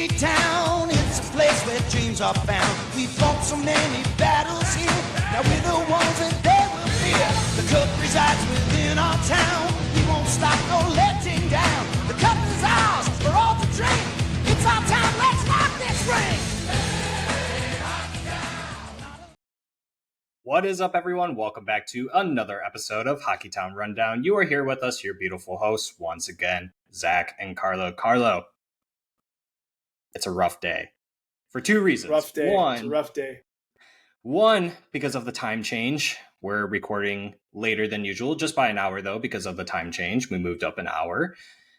Hockeytown, it's a place where dreams are found. We fought so many battles here, now we're the ones that they will fear. The cup resides within our town, we won't stop no letting down. The cup is ours for all to drink, it's our time, let's rock this ring. What is up, everyone? Welcome back to another episode of Hockeytown Rundown. You are here with us, your beautiful hosts, once again, Zack and Carlo. Carlo, it's a rough day for two reasons. Rough day. It's a rough day. One, because of the time change. We're recording later than usual, just by an hour, though, because of the time change. We moved up an hour.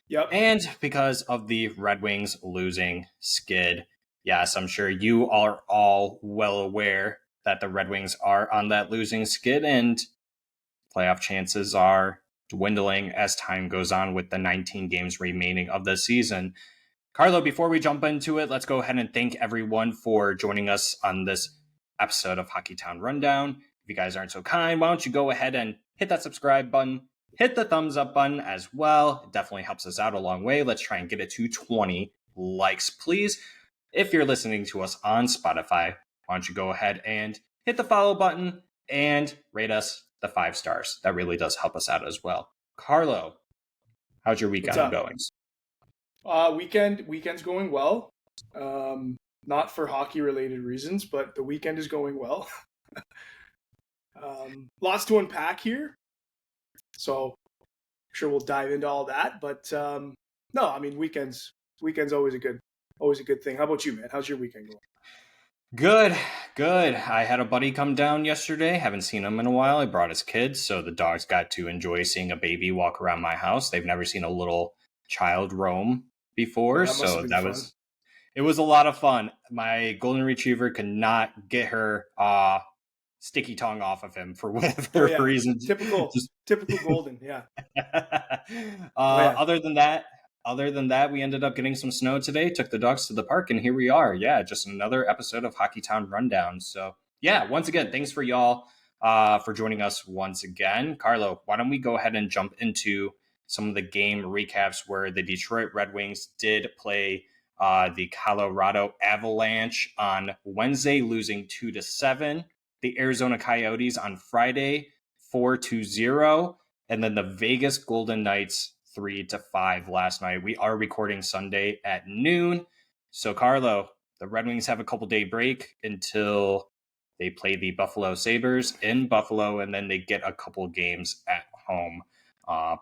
Yep. And because of the Red Wings losing skid. Yes, I'm sure you are all well aware that the Red Wings are on that losing skid and playoff chances are dwindling as time goes on with the 19 games remaining of the season. Carlo, before we jump into it, let's go ahead and thank everyone for joining us on this episode of Hockeytown Rundown. If you guys aren't so kind, why don't you go ahead and hit that subscribe button, hit the thumbs up button as well. It definitely helps us out a long way. Let's try and get it to 20 likes, please. If you're listening to us on Spotify, why don't you go ahead and hit the follow button and rate us the 5 stars. That really does help us out as well. Carlo, how's your weekend going? Weekend's going well. Not for hockey related reasons, but the weekend is going well. Lots to unpack here. So I'm sure we'll dive into all that. But no, I mean weekend's always a good thing. How about you, man? How's your weekend going? Good. I had a buddy come down yesterday. Haven't seen him in a while. He brought his kids, so the dogs got to enjoy seeing a baby walk around my house. They've never seen a little child roam before, it was a lot of fun. My golden retriever could not get her sticky tongue off of him for whatever reason. Typical golden, yeah. Other than that, we ended up getting some snow today, took the dogs to the park, and here we are. Yeah, just another episode of Hockeytown Rundown. So, yeah, once again, thanks for y'all for joining us once again. Carlo, why don't we go ahead and jump into some of the game recaps where the Detroit Red Wings did play the Colorado Avalanche on Wednesday, losing 2-7. The Arizona Coyotes on Friday, 4-0. And then the Vegas Golden Knights 3-5 last night. We are recording Sunday at noon. So, Carlo, the Red Wings have a couple-day break until they play the Buffalo Sabres in Buffalo, and then they get a couple games at home,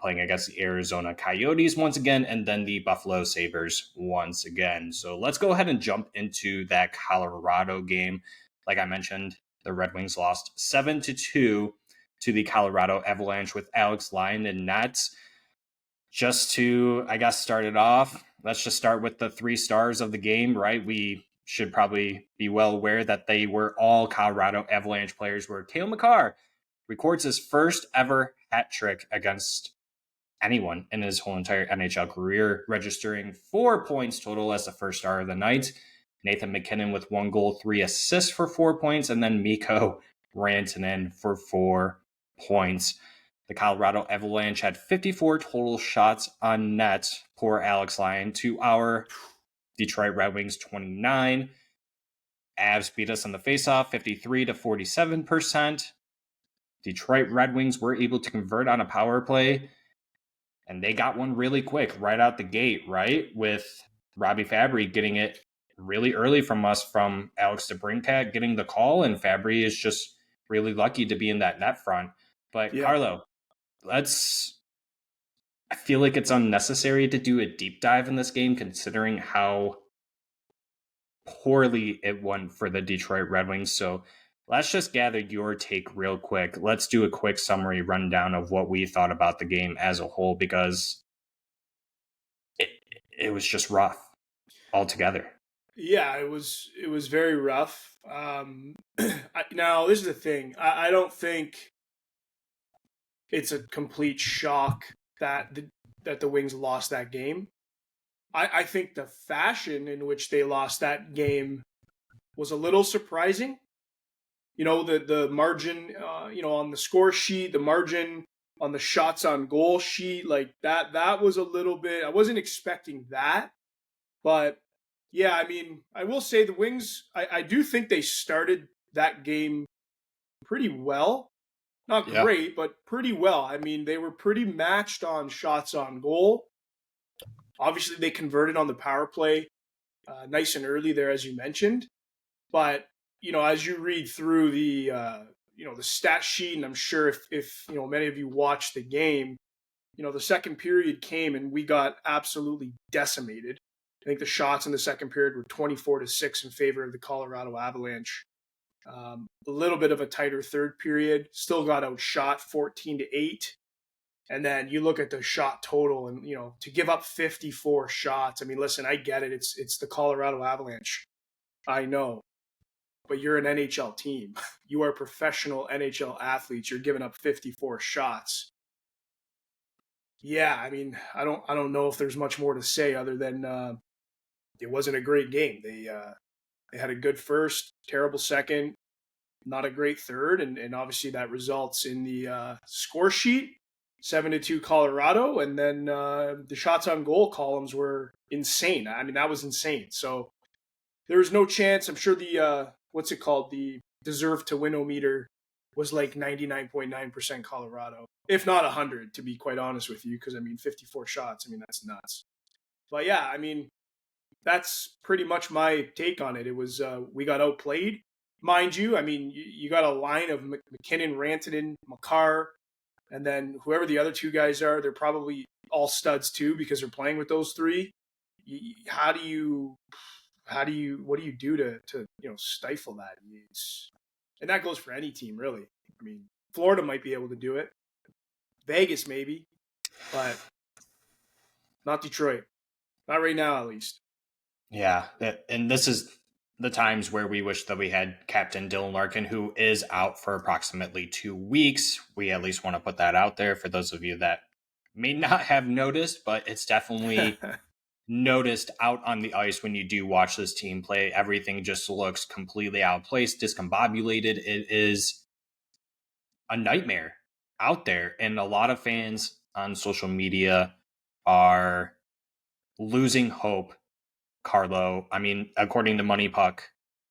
playing against the Arizona Coyotes once again, and then the Buffalo Sabres once again. So let's go ahead and jump into that Colorado game. Like I mentioned, the Red Wings lost 7-2 to the Colorado Avalanche with Alex Lyon in nets. Just to, I guess, start it off, let's just start with the 3 stars of the game, right? We should probably be well aware that they were all Colorado Avalanche players, where Cale Makar records his first ever hat trick against anyone in his whole entire NHL career, registering 4 points total as the first star of the night. Nathan MacKinnon with 1 goal, 3 assists for 4 points, and then Mikko Rantanen for 4 points. The Colorado Avalanche had 54 total shots on net, poor Alex Lyon, to our Detroit Red Wings 29. Avs beat us on the faceoff 53-47%. Detroit Red Wings were able to convert on a power play, and they got one really quick right out the gate, right? With Robbie Fabry getting it really early from us, from Alex DeBrincat getting the call, and Fabry is just really lucky to be in that net front. But yeah. Carlo, I feel like it's unnecessary to do a deep dive in this game, considering how poorly it went for the Detroit Red Wings. So let's just gather your take real quick. Let's do a quick summary rundown of what we thought about the game as a whole, because it was just rough altogether. Yeah, it was very rough. Now, this is the thing. I don't think it's a complete shock that the Wings lost that game. I think the fashion in which they lost that game was a little surprising. You know, the margin, on the score sheet, the margin on the shots on goal sheet, like that was a little bit, I wasn't expecting that, but Yeah, I mean, I will say the Wings, I do think they started that game pretty well. Not Yeah. great, but pretty well. I mean, they were pretty matched on shots on goal. Obviously, they converted on the power play nice and early there, as you mentioned. But, as you read through the stat sheet, and I'm sure if many of you watched the game, the second period came and we got absolutely decimated. I think the shots in the second period were 24-6 in favor of the Colorado Avalanche. A little bit of a tighter third period, still got outshot 14-8. And then you look at the shot total, and to give up 54 shots. I mean, listen, I get it. It's the Colorado Avalanche. I know, but you're an NHL team. You are professional NHL athletes. You're giving up 54 shots. Yeah, I mean, I don't know if there's much more to say other than it wasn't a great game. They had a good first, terrible second, not a great third, and obviously that results in the score sheet 7-2 Colorado, and then the shots on goal columns were insane. I mean, that was insane. So there was no chance. I'm sure the what's it called, the deserve to win-o-meter was like 99.9% Colorado, if not 100, to be quite honest with you, because I mean 54 shots. I mean, that's nuts. But yeah, I mean, that's pretty much my take on it. It was we got outplayed, mind you. I mean, you got a line of McKinnon, Rantanen, Makar, and then whoever the other two guys are, they're probably all studs too because they're playing with those three. What do you do to stifle that? And that goes for any team, really. I mean, Florida might be able to do it, Vegas maybe, but not Detroit. Not right now, at least. Yeah, and this is the times where we wish that we had Captain Dylan Larkin, who is out for approximately 2 weeks. We at least want to put that out there for those of you that may not have noticed, but it's definitely noticed out on the ice when you do watch this team play. Everything just looks completely outplaced, discombobulated. It is a nightmare out there, and a lot of fans on social media are losing hope. Carlo, I mean, according to Money Puck,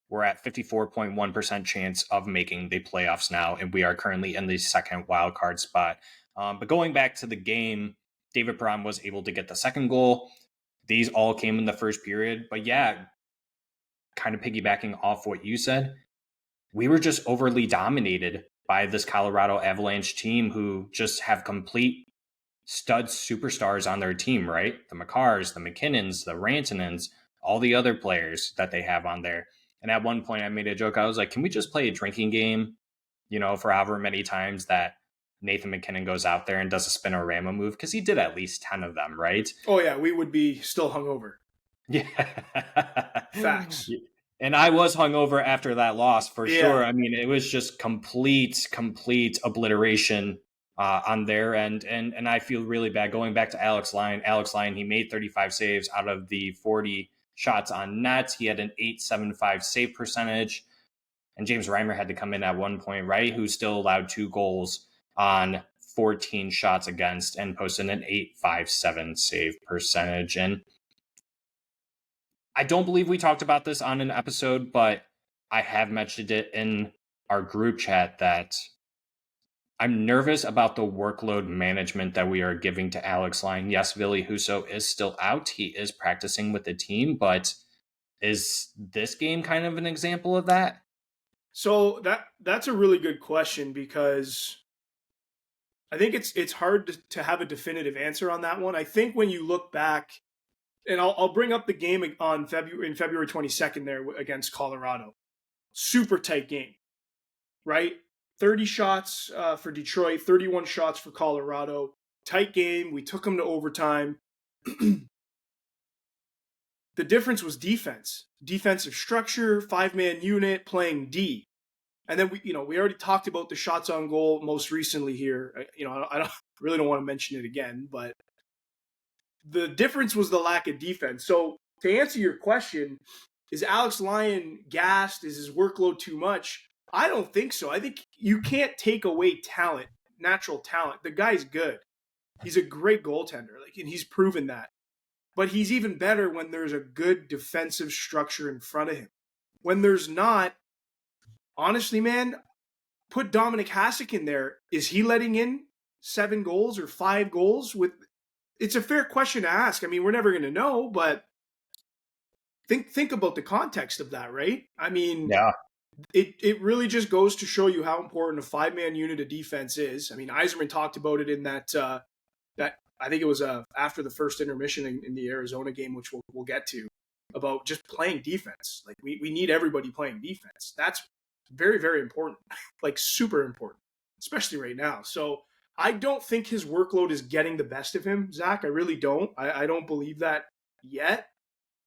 we're at 54.1% chance of making the playoffs now, and we are currently in the second wild card spot. But going back to the game, David Perron was able to get the second goal. These all came in the first period. But yeah, kind of piggybacking off what you said, we were just overly dominated by this Colorado Avalanche team who just have complete stud superstars on their team, right? The Makars, the McKinnons, the Rantanens, all the other players that they have on there. And at one point I made a joke. I was like, can we just play a drinking game, for however many times that Nathan McKinnon goes out there and does a spinorama move? Because he did at least 10 of them, right? Oh, yeah, we would be still hungover. Yeah. Facts. And I was hungover after that loss for sure. I mean, it was just complete obliteration on their end. And I feel really bad going back to Alex Lyon. Alex Lyon, he made 35 saves out of the 40 shots on net. He had an .875 save percentage. And James Reimer had to come in at one point, right? Who still allowed 2 goals on 14 shots against and posted an .857 save percentage. And I don't believe we talked about this on an episode, but I have mentioned it in our group chat that I'm nervous about the workload management that we are giving to Alex Lyon. Yes, Ville Husso is still out. He is practicing with the team, but is this game kind of an example of that? So that's a really good question because I think it's hard to have a definitive answer on that one. I think when you look back, and I'll bring up the game on February 22nd there against Colorado. Super tight game, right? 30 shots for Detroit, 31 shots for Colorado. Tight game. We took them to overtime. The difference was defense, defensive structure, 5-man unit playing D. And then we already talked about the shots on goal most recently here. I really don't want to mention it again, but the difference was the lack of defense. So to answer your question, is Alex Lyon gassed? Is his workload too much? I don't think so. I think you can't take away talent, natural talent. The guy's good. He's a great goaltender, and he's proven that. but he's even better when there's a good defensive structure in front of him. When there's not, honestly, man, put Dominic Hasek in there. Is he letting in 7 goals or 5 goals? It's a fair question to ask. I mean, we're never going to know, but think about the context of that, right? I mean, Yeah. It really just goes to show you how important a 5-man unit of defense is. I mean, Yzerman talked about it in that I think it was after the first intermission in the Arizona game, which we'll get to, about just playing defense. Like we need everybody playing defense. That's very, very important, like super important, especially right now. So I don't think his workload is getting the best of him, Zach. I really don't. I don't believe that yet.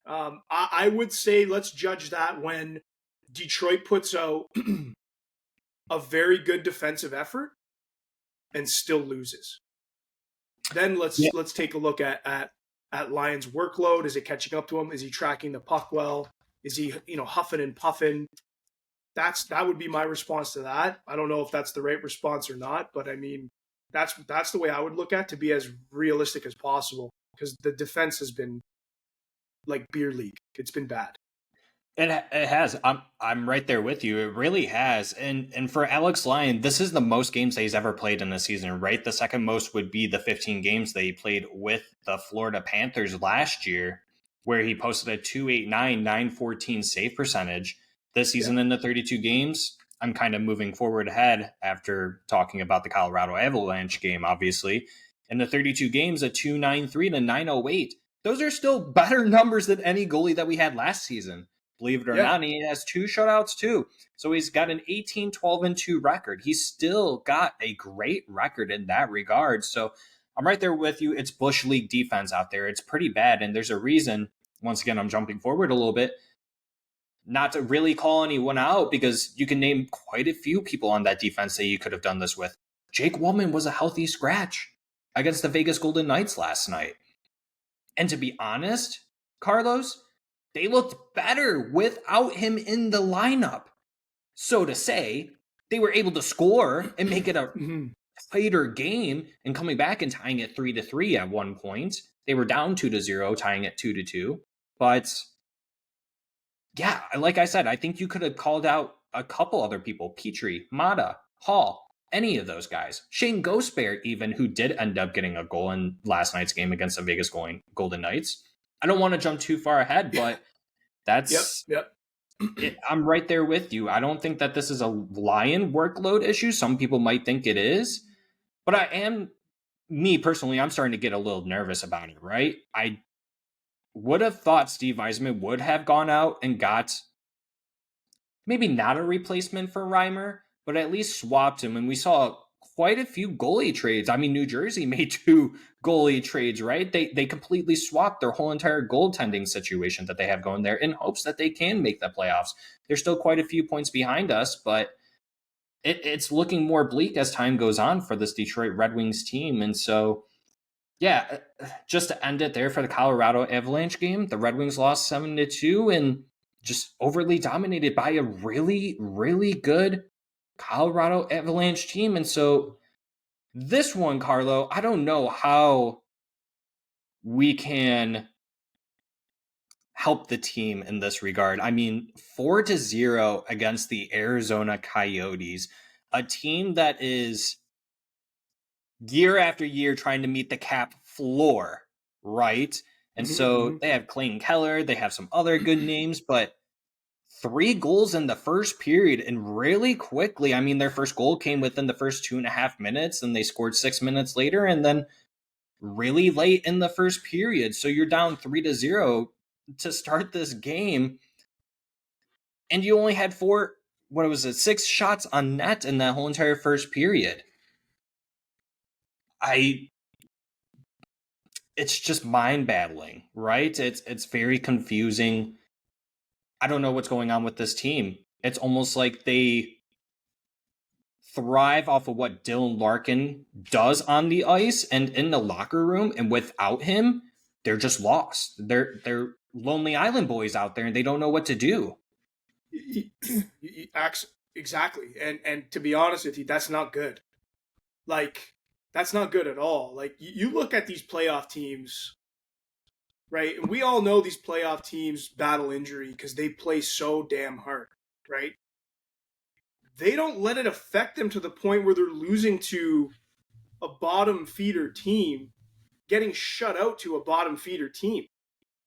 I would say let's judge that when Detroit puts out a very good defensive effort and still loses. Then let's take a look at Lions' workload. Is it catching up to him? Is he tracking the puck well? Is he huffing and puffing? That would be my response to that. I don't know if that's the right response or not, but I mean that's the way I would look at, to be as realistic as possible, because the defense has been like beer league. It's been bad. It has. I'm right there with you. It really has. And for Alex Lyon, this is the most games that he's ever played in a season, right? The second most would be the 15 games that he played with the Florida Panthers last year, where he posted a 289, 914 save percentage. This season in the 32 games, I'm kind of moving forward ahead after talking about the Colorado Avalanche game, obviously. In the 32 games, a 293 to 908. Those are still better numbers than any goalie that we had last season. Believe it or not, he has 2 shutouts too. So he's got an 18-12-2 record. He's still got a great record in that regard. So I'm right there with you. It's Bush League defense out there. It's pretty bad. And there's a reason, once again, I'm jumping forward a little bit, not to really call anyone out, because you can name quite a few people on that defense that you could have done this with. Jake Woolman was a healthy scratch against the Vegas Golden Knights last night. And to be honest, Carlos, they looked better without him in the lineup. So to say, they were able to score and make it a tighter game, and coming back and tying it 3-3 at one point. They were down 2-0, tying it 2-2. But yeah, like I said, I think you could have called out a couple other people. Petrie, Mata, Hall, any of those guys. Shane Gosper even, who did end up getting a goal in last night's game against the Vegas Golden Knights. I don't want to jump too far ahead, but that's I'm right there with you. I don't think that this is a Lion workload issue. Some people might think it is, but me personally, I'm starting to get a little nervous about it, right? I would have thought Steve Yzerman would have gone out and got maybe not a replacement for Reimer, but at least swapped him. And we saw quite a few goalie trades. I mean, New Jersey made 2 goalie trades, right? They completely swapped their whole entire goaltending situation that they have going there in hopes that they can make the playoffs. They're still quite a few points behind us, but it's looking more bleak as time goes on for this Detroit Red Wings team. And so, yeah, just to end it there for the Colorado Avalanche game, the Red Wings lost 7-2 and just overly dominated by a really, really good Colorado Avalanche team. And so this one, Carlo, I don't know how we can help the team in this regard. I mean, 4-0 against the Arizona Coyotes, a team that is year after year trying to meet the cap floor, right? And so they have Clayton Keller, they have some other good names, but 3 goals in the first period and really quickly. I mean, their first goal came within the first 2.5 minutes and they scored 6 minutes later, and then really late in the first period. So you're down 3-0 to start this game. And you only had 6 shots on net in that whole entire first period. It's just mind-battling, right? It's very confusing. I don't know what's going on with this team. It's almost like they thrive off of what Dylan Larkin does on the ice and in the locker room, and without him, they're just lost. They're lonely island boys out there, and they don't know what to do. Exactly, and to be honest with you, that's not good. Like, that's not good at all. Like, you look at these playoff teams, right? And we all know these playoff teams battle injury because they play so damn hard, right? They don't let it affect them to the point where they're losing to a bottom feeder team, getting shut out to a bottom feeder team.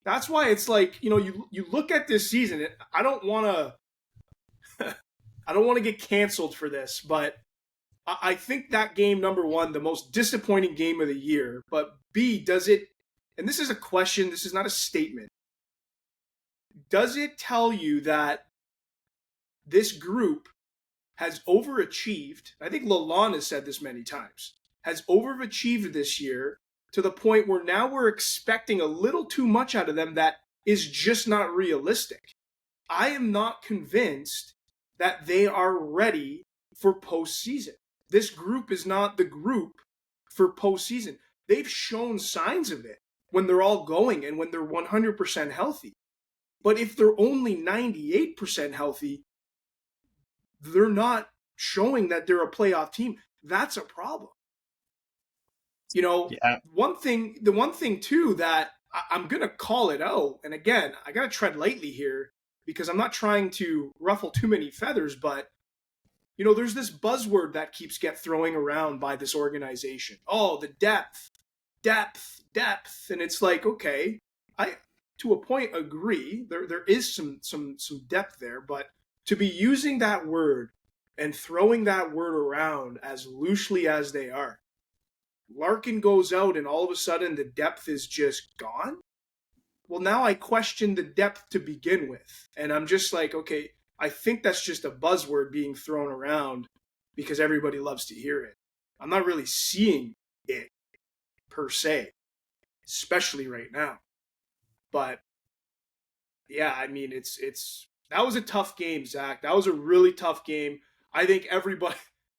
That's why it's like, you look at this season. I don't want to, I don't want to get canceled for this, but I think that game, number one, the most disappointing game of the year. But B, does it? And this is a question. This is not a statement. Does it tell you that this group has overachieved? I think Lalonde has said this many times. Has overachieved this year to the point where now we're expecting a little too much out of them that is just not realistic. I am not convinced that they are ready for postseason. This group is not the group for postseason. They've shown signs of it when they're all going and when they're 100% healthy. But if they're only 98% healthy, they're not showing that they're a playoff team. That's a problem. Yeah. The one thing too that I'm going to call it out, and again, I got to tread lightly here because I'm not trying to ruffle too many feathers, but there's this buzzword that keeps throwing around by this organization. Oh, the depth. And it's like, okay, I, to a point, agree. There is some depth there, but to be using that word and throwing that word around as loosely as they are, Larkin goes out and all of a sudden the depth is just gone. Well, now I question the depth to begin with. And I'm just like, okay, I think that's just a buzzword being thrown around because everybody loves to hear it. I'm not really seeing it per se, especially right now. But yeah, I mean, that was a tough game, Zach. That was a really tough game. I think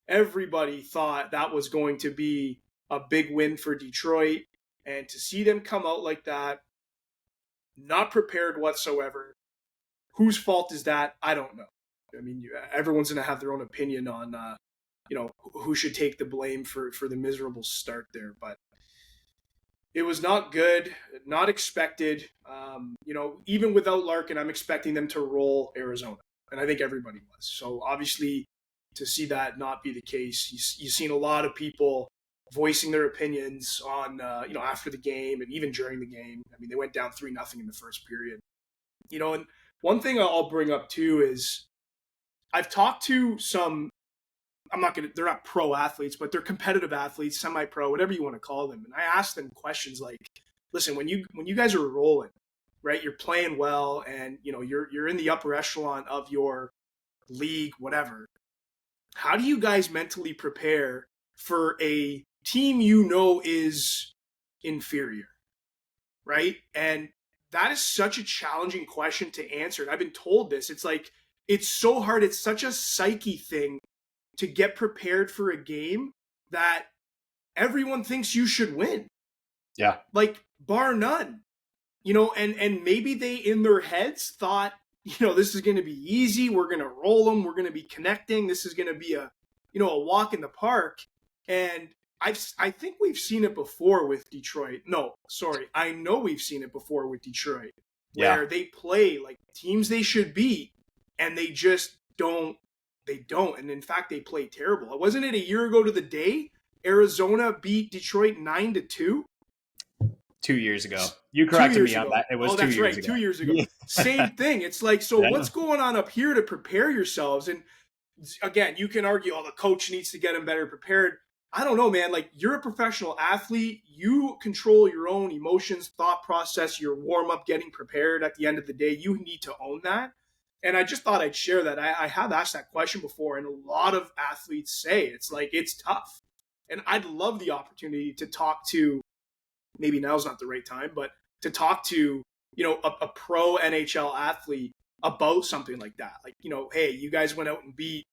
everybody thought that was going to be a big win for Detroit, and to see them come out like that, not prepared whatsoever. Whose fault is that? I don't know. I mean, everyone's going to have their own opinion on, who should take the blame for the miserable start there. But it was not good, not expected. Even without Larkin, I'm expecting them to roll Arizona, and I think everybody was. So obviously, to see that not be the case, you've seen a lot of people voicing their opinions on, after the game and even during the game. I mean, they went down 3-0 in the first period. And one thing I'll bring up too is I've talked to some, they're not pro athletes, but they're competitive athletes, semi-pro, whatever you want to call them. And I asked them questions like, listen, when you guys are rolling, right, you're playing well and, you're in the upper echelon of your league, whatever. How do you guys mentally prepare for a team is inferior, right? And that is such a challenging question to answer. And I've been told this. It's like, it's so hard. It's such a psyche thing to get prepared for a game that everyone thinks you should win. Yeah. Like, bar none. And maybe they, in their heads, thought, this is going to be easy. We're going to roll them. We're going to be connecting. This is going to be a walk in the park. And I think we've seen it before with Detroit. No, sorry. I know we've seen it before with Detroit where they play like teams they should beat and they just don't. They don't. And in fact, they play terrible. Wasn't it a year ago to the day? Arizona beat Detroit 9-2. 2 years ago. You corrected me on that. It was 2 years ago. 2 years ago. Same thing. It's like, so what's going on up here to prepare yourselves? And again, you can argue, the coach needs to get them better prepared. I don't know, man. Like, you're a professional athlete. You control your own emotions, thought process, your warm-up, getting prepared. At the end of the day, you need to own that. And I just thought I'd share that. I have asked that question before, and a lot of athletes say it's like, it's tough. And I'd love the opportunity to talk to, maybe now's not the right time, but to talk to, a pro NHL athlete about something like that. Like, hey, you guys went out and beat,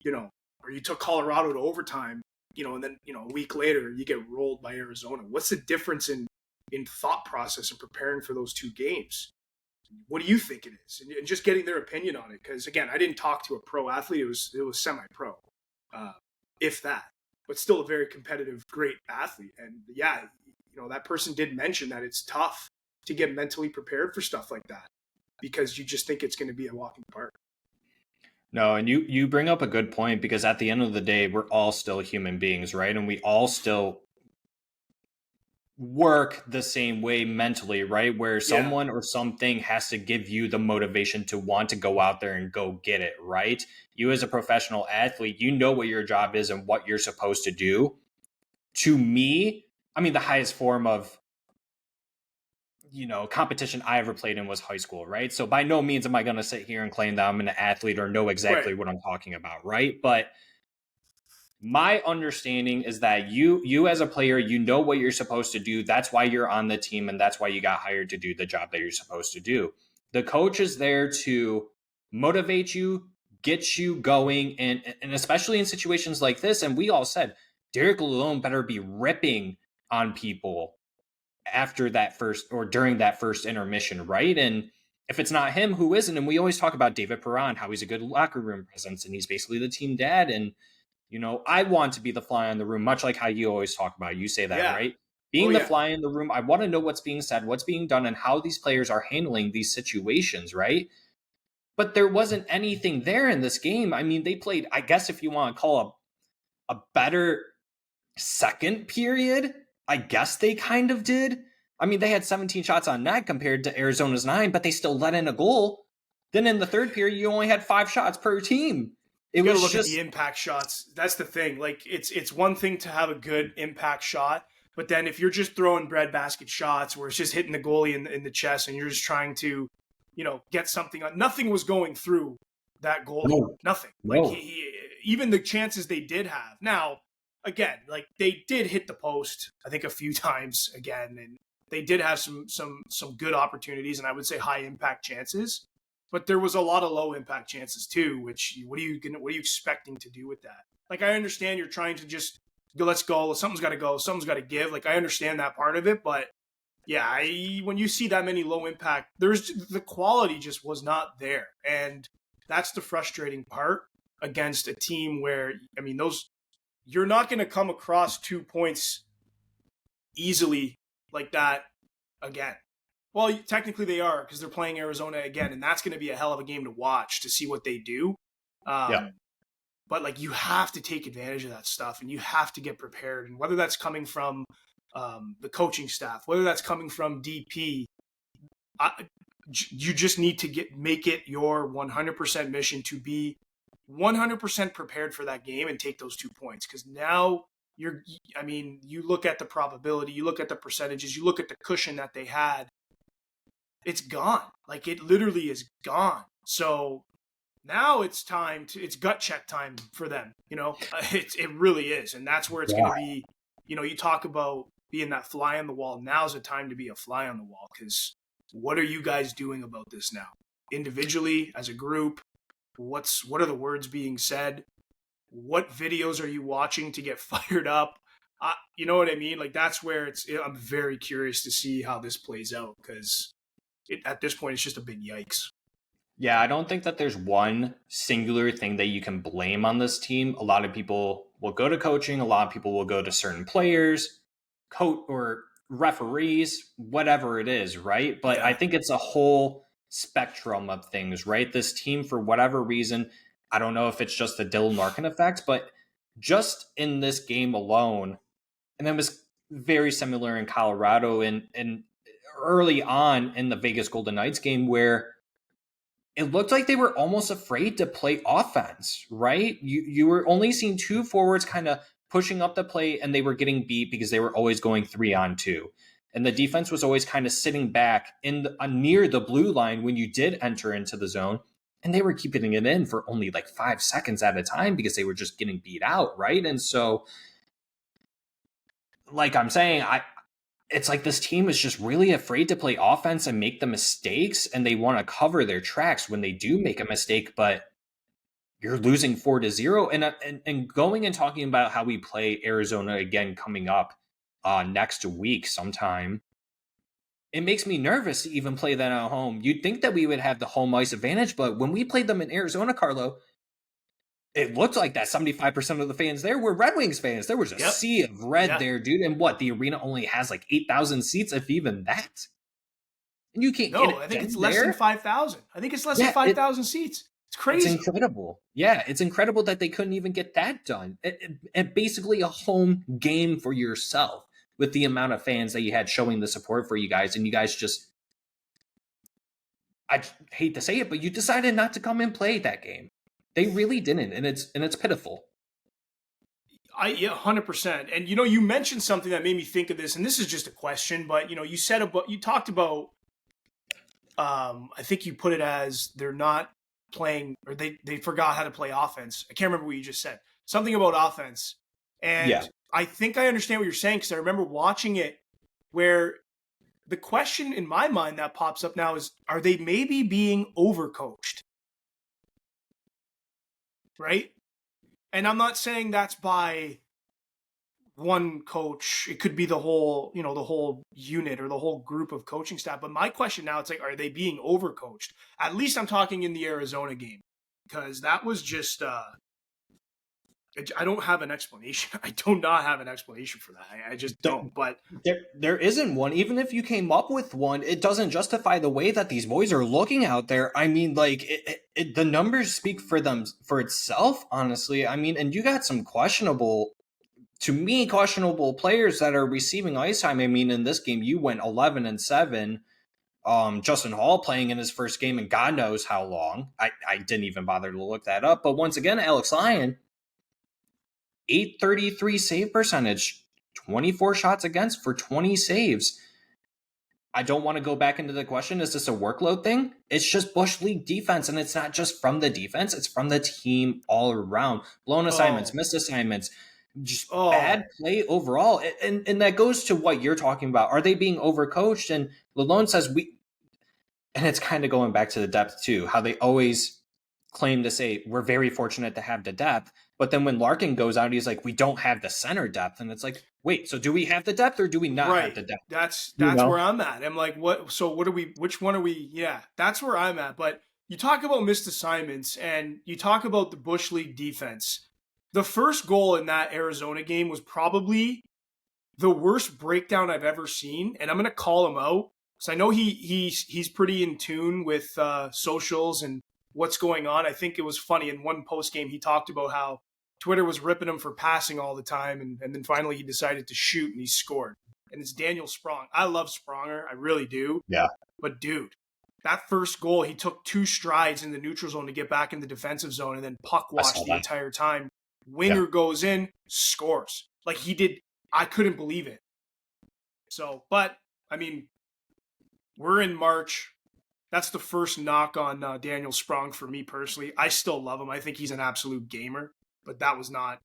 or you took Colorado to overtime, and then, a week later you get rolled by Arizona. What's the difference in thought process and preparing for those two games? What do you think it is? And just getting their opinion on it. Because again, I didn't talk to a pro athlete. It was semi-pro, if that, but still a very competitive, great athlete. And yeah, that person did mention that it's tough to get mentally prepared for stuff like that because you just think it's going to be a walk in the park. No, and you bring up a good point, because at the end of the day, we're all still human beings, right? And we all still work the same way mentally, right? Where someone or something has to give you the motivation to want to go out there and go get it, right? You as a professional athlete, you know what your job is and what you're supposed to do. To me, I mean, the highest form of, competition I ever played in was high school, right? So by no means am I going to sit here and claim that I'm an athlete or know exactly what I'm talking about, right? But my understanding is that you as a player, you know what you're supposed to do. That's why you're on the team, and that's why you got hired to do the job that you're supposed to do. The coach is there to motivate you, get you going, and especially in situations like this. And we all said Derek Lalone better be ripping on people after that first or during that first intermission, right? And if it's not him, who isn't? And we always talk about David Perron, how he's a good locker room presence, and he's basically the team dad. And I want to be the fly in the room, much like how you always talk about. You say that, right? Being the fly in the room, I want to know what's being said, what's being done, and how these players are handling these situations, right? But there wasn't anything there in this game. I mean, they played, I guess if you want to call a better second period, I guess they kind of did. I mean, they had 17 shots on net compared to Arizona's 9, but they still let in a goal. Then in the third period, you only had 5 shots per team. You got to look at the impact shots. That's the thing. Like, it's one thing to have a good impact shot, but then if you're just throwing breadbasket shots where it's just hitting the goalie in the chest and you're just trying to, get something on, nothing was going through that goalie. No. Nothing. No. Like even the chances they did have. Now, again, like they did hit the post, I think a few times again, and they did have some good opportunities, and I would say high impact chances. But there was a lot of low impact chances too, which what are you expecting to do with that? Like, I understand you're trying to just go, let's go, something's got to go, something's got to give. Like, I understand that part of it, but yeah, when you see that many low impact, the quality just was not there. And that's the frustrating part against a team where, I mean, you're not going to come across 2 points easily like that again. Well, technically they are, because they're playing Arizona again, and that's going to be a hell of a game to watch to see what they do. But like, you have to take advantage of that stuff, and you have to get prepared. And whether that's coming from the coaching staff, whether that's coming from DP, you just need to make it your 100% mission to be 100% prepared for that game and take those 2 points. Because now you look at the probability, you look at the percentages, you look at the cushion that they had. It's gone. Like, it literally is gone. So now it's gut check time for them. It really is. And that's where it's going to be, you talk about being that fly on the wall. Now's the time to be a fly on the wall, because what are you guys doing about this now? Individually, as a group, what are the words being said? What videos are you watching to get fired up? You know what I mean? Like, that's where I'm very curious to see how this plays out, because at this point, it's just a big yikes. Yeah, I don't think that there's one singular thing that you can blame on this team. A lot of people will go to coaching. A lot of people will go to certain players, coach or referees, whatever it is, right? But I think it's a whole spectrum of things, right? This team, for whatever reason, I don't know if it's just the Dylan Larkin effect, but just in this game alone, and it was very similar in Colorado and early on in the Vegas Golden Knights game, where it looked like they were almost afraid to play offense, right? You were only seeing 2 forwards kind of pushing up the play, and they were getting beat because they were always going 3-on-2. And the defense was always kind of sitting back near the blue line when you did enter into the zone. And they were keeping it in for only like 5 seconds at a time because they were just getting beat out, right? And so, like I'm saying, it's like this team is just really afraid to play offense and make the mistakes, and they want to cover their tracks when they do make a mistake, but you're losing 4-0. And going and talking about how we play Arizona again coming up next week sometime, it makes me nervous to even play that at home. You'd think that we would have the home ice advantage, but when we played them in Arizona, Carlo, it looked like that 75% of the fans there were Red Wings fans. There was a sea of red there, dude. And the arena only has like 8,000 seats, if even that. And you can't get No, it I think it's then less than there. 5,000. I think it's less than Yeah, 5,000 seats. It's it's crazy. incredible. Yeah, it's incredible that they couldn't even get that done. And basically a home game for yourself with the amount of fans that you had showing the support for you guys, and you guys just, I hate to say it, but you decided not to come and play that game. They really didn't, and it's pitiful. Yeah, 100%. And you mentioned something that made me think of this, and this is just a question, but you talked about, I think you put it as they're not playing, or they forgot how to play offense. I can't remember what you just said. Something about offense. And Yeah. I think I understand what you're saying, because I remember watching it, where the question in my mind that pops up now is, are they maybe being overcoached? Right? And I'm not saying that's by one coach. It could be the whole unit or the whole group of coaching staff. But my question now, it's like, are they being overcoached? At least I'm talking in the Arizona game, because that was just, I don't have an explanation. I do not have an explanation for that. I just don't. But There isn't one. Even if you came up with one, it doesn't justify the way that these boys are looking out there. I mean, like, the numbers speak for itself, honestly. I mean, and you got some questionable players that are receiving ice time. I mean, in this game, you went 11-7. Justin Hall playing in his first game in God knows how long. I didn't even bother to look that up. But once again, Alex Lyon, 833 save percentage, 24 shots against for 20 saves. I don't want to go back into the question, is this a workload thing? It's just Bush League defense, and it's not just from the defense, it's from the team all around. Blown assignments, missed assignments, just bad play overall. And that goes to what you're talking about. Are they being overcoached? And Lalone says and it's kind of going back to the depth too, how they always claim to say, we're very fortunate to have the depth. But then when Larkin goes out, he's like, we don't have the center depth. And it's like, wait, so do we have the depth or do we not have the depth? That's where I'm at. I'm like, which one are we? Yeah, that's where I'm at. But you talk about missed assignments and you talk about the Bush League defense. The first goal in that Arizona game was probably the worst breakdown I've ever seen. And I'm going to call him out, because I know he's pretty in tune with socials and what's going on. I think it was funny in one post game, he talked about how Twitter was ripping him for passing all the time. And then finally he decided to shoot and he scored. And it's Daniel Sprong. I love Spronger. I really do. Yeah. But dude, that first goal, he took 2 strides in the neutral zone to get back in the defensive zone and then puck watched the entire time. Winger goes in, scores. Like he did. I couldn't believe it. So, but I mean, we're in March. That's the first knock on Daniel Sprong for me personally. I still love him. I think he's an absolute gamer. But that was not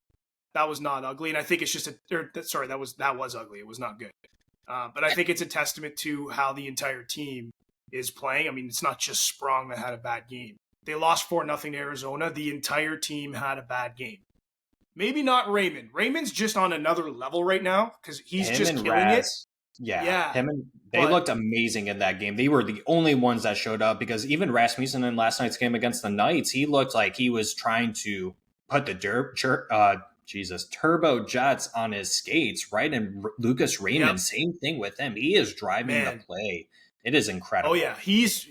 ugly, and I think it's just that was ugly. It was not good. But I think it's a testament to how the entire team is playing. I mean, it's not just Sprong that had a bad game. They lost 4-0 to Arizona. The entire team had a bad game. Maybe not Raymond. Raymond's just on another level right now because he's just killing it. Yeah. They looked amazing in that game. They were the only ones that showed up, because even Rasmussen in last night's game against the Knights, he looked like he was trying to put the turbo jets on his skates, right? And Lucas Raymond, same thing with him. He is driving the play. It is incredible. Oh yeah, he's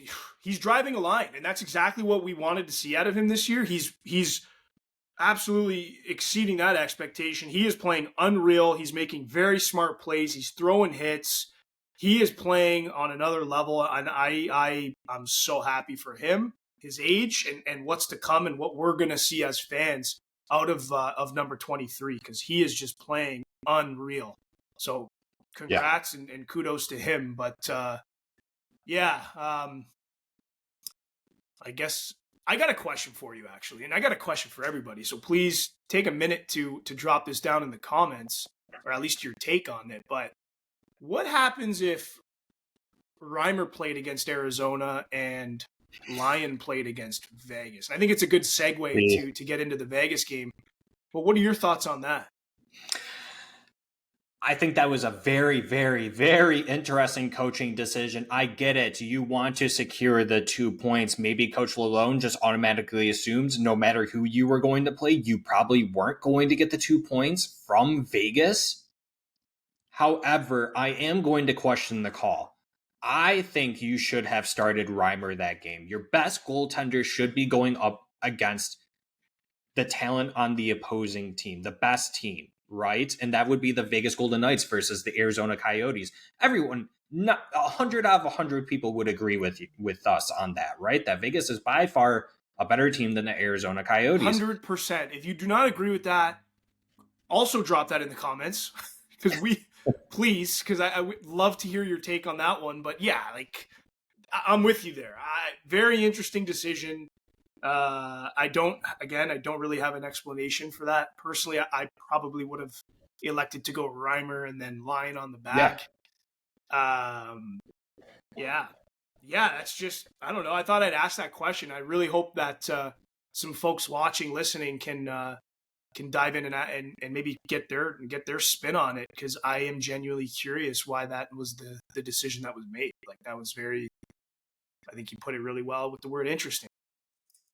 driving a line, and that's exactly what we wanted to see out of him this year. He's absolutely exceeding that expectation. He is playing unreal. He's making very smart plays. He's throwing hits. He is playing on another level, and I'm so happy for him, his age, and what's to come, and what we're going to see as fans out of number 23, because he is just playing unreal. So congrats and kudos to him. But I guess I got a question for you, actually, and I got a question for everybody. So please take a minute to drop this down in the comments, or at least your take on it. But what happens if Reimer played against Arizona and Lyon played against Vegas? I think it's a good segue to get into the Vegas game. But what are your thoughts on that? I think that was a very, very, very interesting coaching decision. I get it. You want to secure the 2 points. Maybe Coach Lalone just automatically assumes no matter who you were going to play, you probably weren't going to get the 2 points from Vegas. However, I am going to question the call. I think you should have started Reimer that game. Your best goaltender should be going up against the talent on the opposing team, the best team, right? And that would be the Vegas Golden Knights versus the Arizona Coyotes. Everyone, not 100 out of 100 people would agree with us on that, right? That Vegas is by far a better team than the Arizona Coyotes. 100%. If you do not agree with that, also drop that in the comments because I would love to hear your take on that one. But yeah, like I'm with you there. Very interesting decision. I don't really have an explanation for that. Personally, I probably would have elected to go Reimer and then Lyon on the back. Yeah. That's just, I don't know. I thought I'd ask that question. I really hope that some folks watching, listening can dive in and maybe get their spin on it, because I am genuinely curious why that was the decision that was made. Like that was very, I think you put it really well with the word interesting.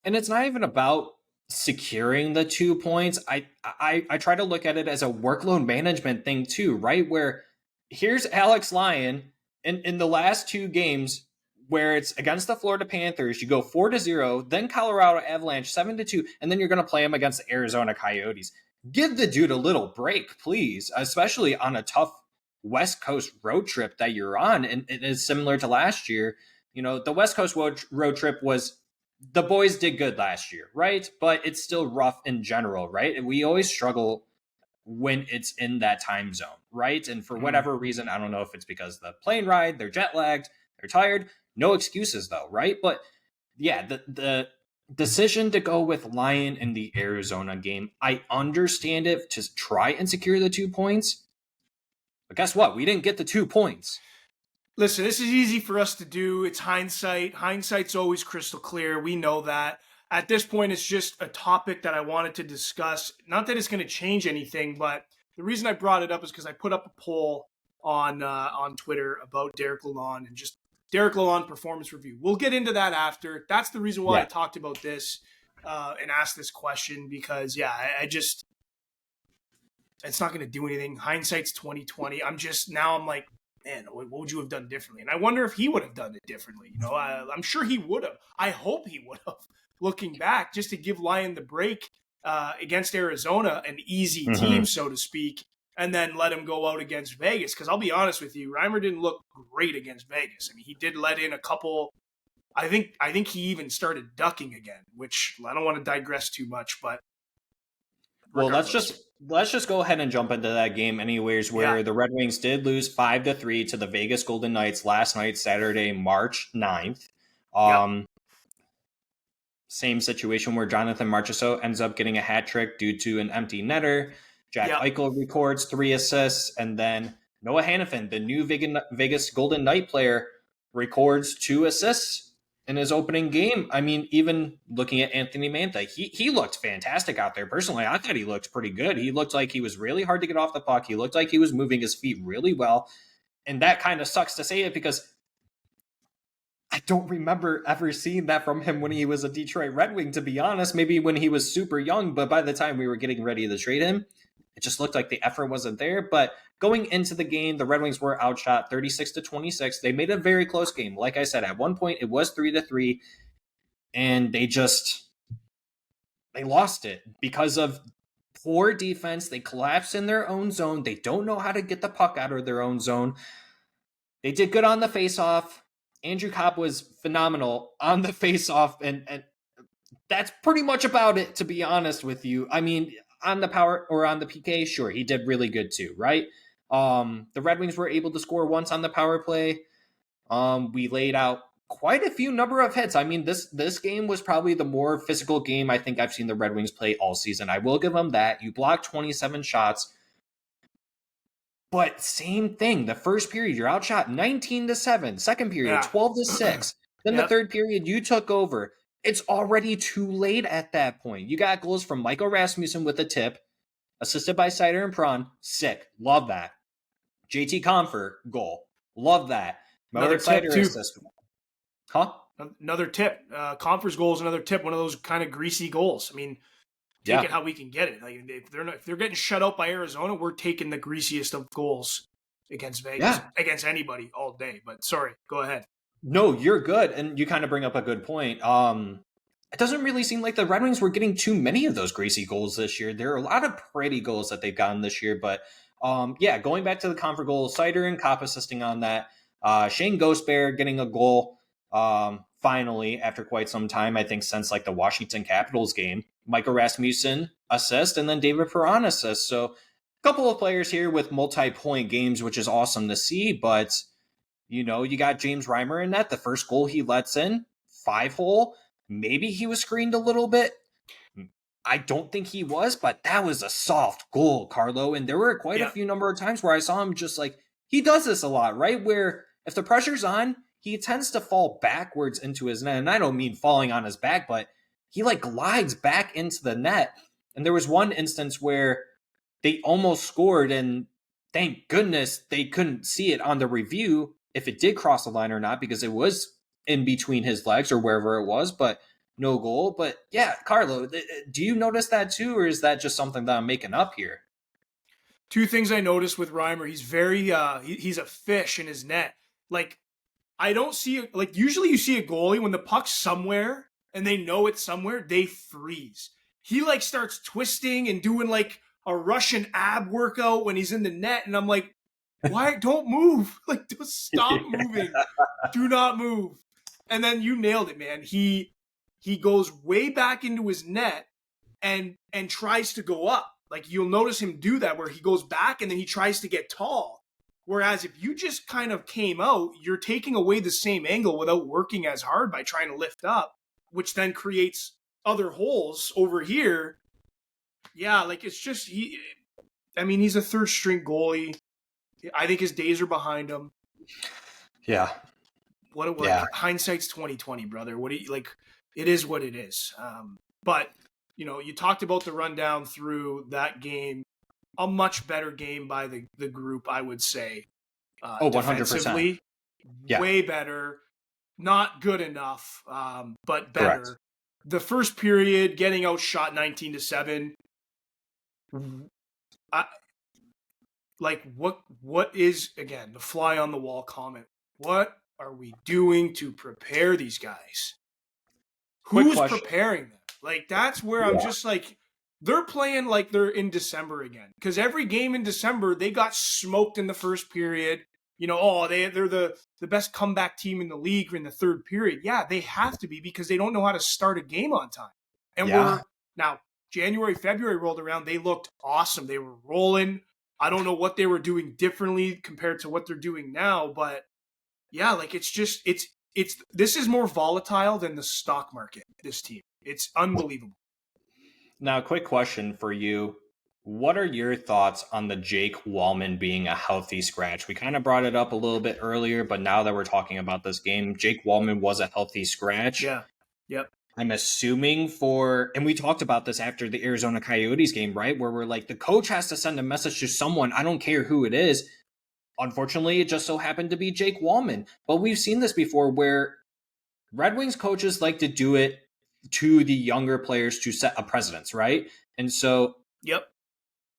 And it's not even about securing the 2 points. I try to look at it as a workload management thing too, right? Where here's Alex Lyon in the last 2 games where it's against the Florida Panthers, you go 4-0, then Colorado Avalanche 7-2, and then you're going to play them against the Arizona Coyotes. Give the dude a little break, please, especially on a tough West Coast road trip that you're on. And it is similar to last year. You know, the West Coast road trip was, the boys did good last year, right? But it's still rough in general, right? And we always struggle when it's in that time zone, right? And for whatever reason, I don't know if it's because of the plane ride, they're jet lagged, they're tired. No excuses though, right? But yeah, the decision to go with Lyon in the Arizona game, I understand it to try and secure the 2 points. But guess what? We didn't get the 2 points. Listen, this is easy for us to do. It's hindsight. Hindsight's always crystal clear. We know that. At this point, it's just a topic that I wanted to discuss. Not that it's going to change anything, but the reason I brought it up is because I put up a poll on Twitter about Derek Lalonde and just Derek Lalonde performance review. We'll get into that after. That's the reason why I talked about this and asked this question, because, I just – it's not going to do anything. Hindsight's 20/20. I'm like, man, what would you have done differently? And I wonder if he would have done it differently. You know, I'm sure he would have. I hope he would have, looking back, just to give Lyon the break against Arizona, an easy team, so to speak, and then let him go out against Vegas. Because I'll be honest with you, Reimer didn't look great against Vegas. I mean, he did let in a couple. I think he even started ducking again, which I don't want to digress too much, but regardless. Well, let's just go ahead and jump into that game anyways, where the Red Wings did lose 5-3 to the Vegas Golden Knights last night, Saturday, March 9th. Same situation where Jonathan Marchessault ends up getting a hat trick due to an empty netter. Jack Eichel records 3 assists, and then Noah Hannafin, the new Vegas Golden Knight player, records 2 assists in his opening game. I mean, even looking at Anthony Mantha, he looked fantastic out there. Personally, I thought he looked pretty good. He looked like he was really hard to get off the puck. He looked like he was moving his feet really well. And that kind of sucks to say it, because I don't remember ever seeing that from him when he was a Detroit Red Wing, to be honest. Maybe when he was super young, but by the time we were getting ready to trade him, it just looked like the effort wasn't there. But going into the game, the Red Wings were outshot 36-26. They made a very close game. Like I said, at one point it was 3-3, and they lost it because of poor defense. They collapsed in their own zone. They don't know how to get the puck out of their own zone. They did good on the faceoff. Andrew Copp was phenomenal on the faceoff, and that's pretty much about it, to be honest with you. I mean, on the power or on the PK, sure, he did really good too, right? The Red Wings were able to score once on the power play. We laid out quite a few number of hits. I mean, this game was probably the more physical game I think I've seen the Red Wings play all season. I will give them that. You blocked 27 shots. But same thing. The first period, you're outshot 19-7. Second period, 12-6. Then the third period, you took over. It's already too late at that point. You got goals from Michael Rasmussen with a tip, assisted by Sider and Prawn. Sick. Love that. JT Comfort, goal. Love that. Another tip, too. Assist. Huh? Another tip. Comfort's goal is another tip. One of those kind of greasy goals. I mean, take it how we can get it. Like, if they're getting shut out by Arizona, we're taking the greasiest of goals against Vegas, Yeah. against anybody all day. But sorry, go ahead. No, you're good. And you kind of bring up a good point. It doesn't really seem like the Red Wings were getting too many of those greasy goals this year. There are a lot of pretty goals that they've gotten this year, but yeah, going back to the Comfort goal, Sider and Kopp assisting on that. Shane Ghostbear getting a goal finally after quite some time, I think since like the Washington Capitals game. Michael Rasmussen assist, and then David Perron assist. So a couple of players here with multi-point games, which is awesome to see, but you know, you got James Reimer in that. The first goal he lets in, 5-hole. Maybe he was screened a little bit. I don't think he was, but that was a soft goal, Carlo. And there were quite a few number of times where I saw him just like, he does this a lot, right? Where if the pressure's on, he tends to fall backwards into his net. And I don't mean falling on his back, but he like glides back into the net. And there was one instance where they almost scored, and thank goodness they couldn't see it on the review if it did cross the line or not, because it was in between his legs or wherever it was, but no goal. But yeah, Carlo, do you notice that too, or is that just something that I'm making up here? Two things I noticed with Reimer. He's very, he's a fish in his net. Like, I don't see, like, usually you see a goalie when the puck's somewhere and they know it's somewhere, they freeze. He, like, starts twisting and doing, like, a Russian ab workout when he's in the net. And I'm like, why? Don't move. Like, just stop moving. Do not move. And then you nailed it, man. He goes way back into his net and tries to go up. Like, you'll notice him do that where he goes back and then he tries to get tall. Whereas if you just kind of came out, you're taking away the same angle without working as hard by trying to lift up, which then creates other holes over here. Yeah, like, it's just, he's a third string goalie. I think his days are behind him. Yeah. What hindsight's 2020, brother. What do you like? It is what it is. But you know, you talked about the rundown through that game. A much better game by the group, I would say. 100%. Yeah. Way better. Not good enough, but better. Correct. The first period, getting outshot 19-7. What is, again, the fly on the wall comment? What are we doing to prepare these guys? Who's preparing them? Like, that's where I'm just like, they're playing like they're in December again. Because every game in December, they got smoked in the first period. You know, they're the best comeback team in the league in the third period. Yeah, they have to be because they don't know how to start a game on time. And we're now, January, February rolled around. They looked awesome. They were rolling. I don't know what they were doing differently compared to what they're doing now, but yeah, like it's this is more volatile than the stock market, this team. It's unbelievable. Now, a quick question for you. What are your thoughts on the Jake Wallman being a healthy scratch? We kind of brought it up a little bit earlier, but now that we're talking about this game, Jake Wallman was a healthy scratch. Yeah. Yep. I'm assuming and we talked about this after the Arizona Coyotes game, right? Where we're like, the coach has to send a message to someone. I don't care who it is. Unfortunately, it just so happened to be Jake Wallman. But we've seen this before where Red Wings coaches like to do it to the younger players to set a precedence, right? And so,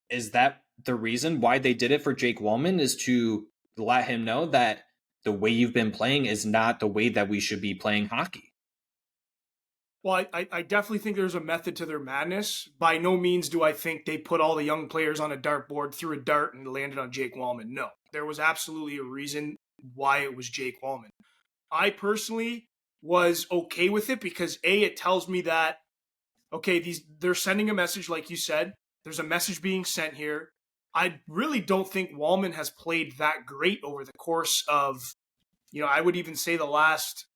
is that the reason why they did it for Jake Wallman, is to let him know that the way you've been playing is not the way that we should be playing hockey? Well, I definitely think there's a method to their madness. By no means do I think they put all the young players on a dartboard, threw a dart, and landed on Jake Wallman. No, there was absolutely a reason why it was Jake Wallman. I personally was okay with it because it tells me that, okay, they're sending a message, like you said. There's a message being sent here. I really don't think Wallman has played that great over the course of, I would even say the last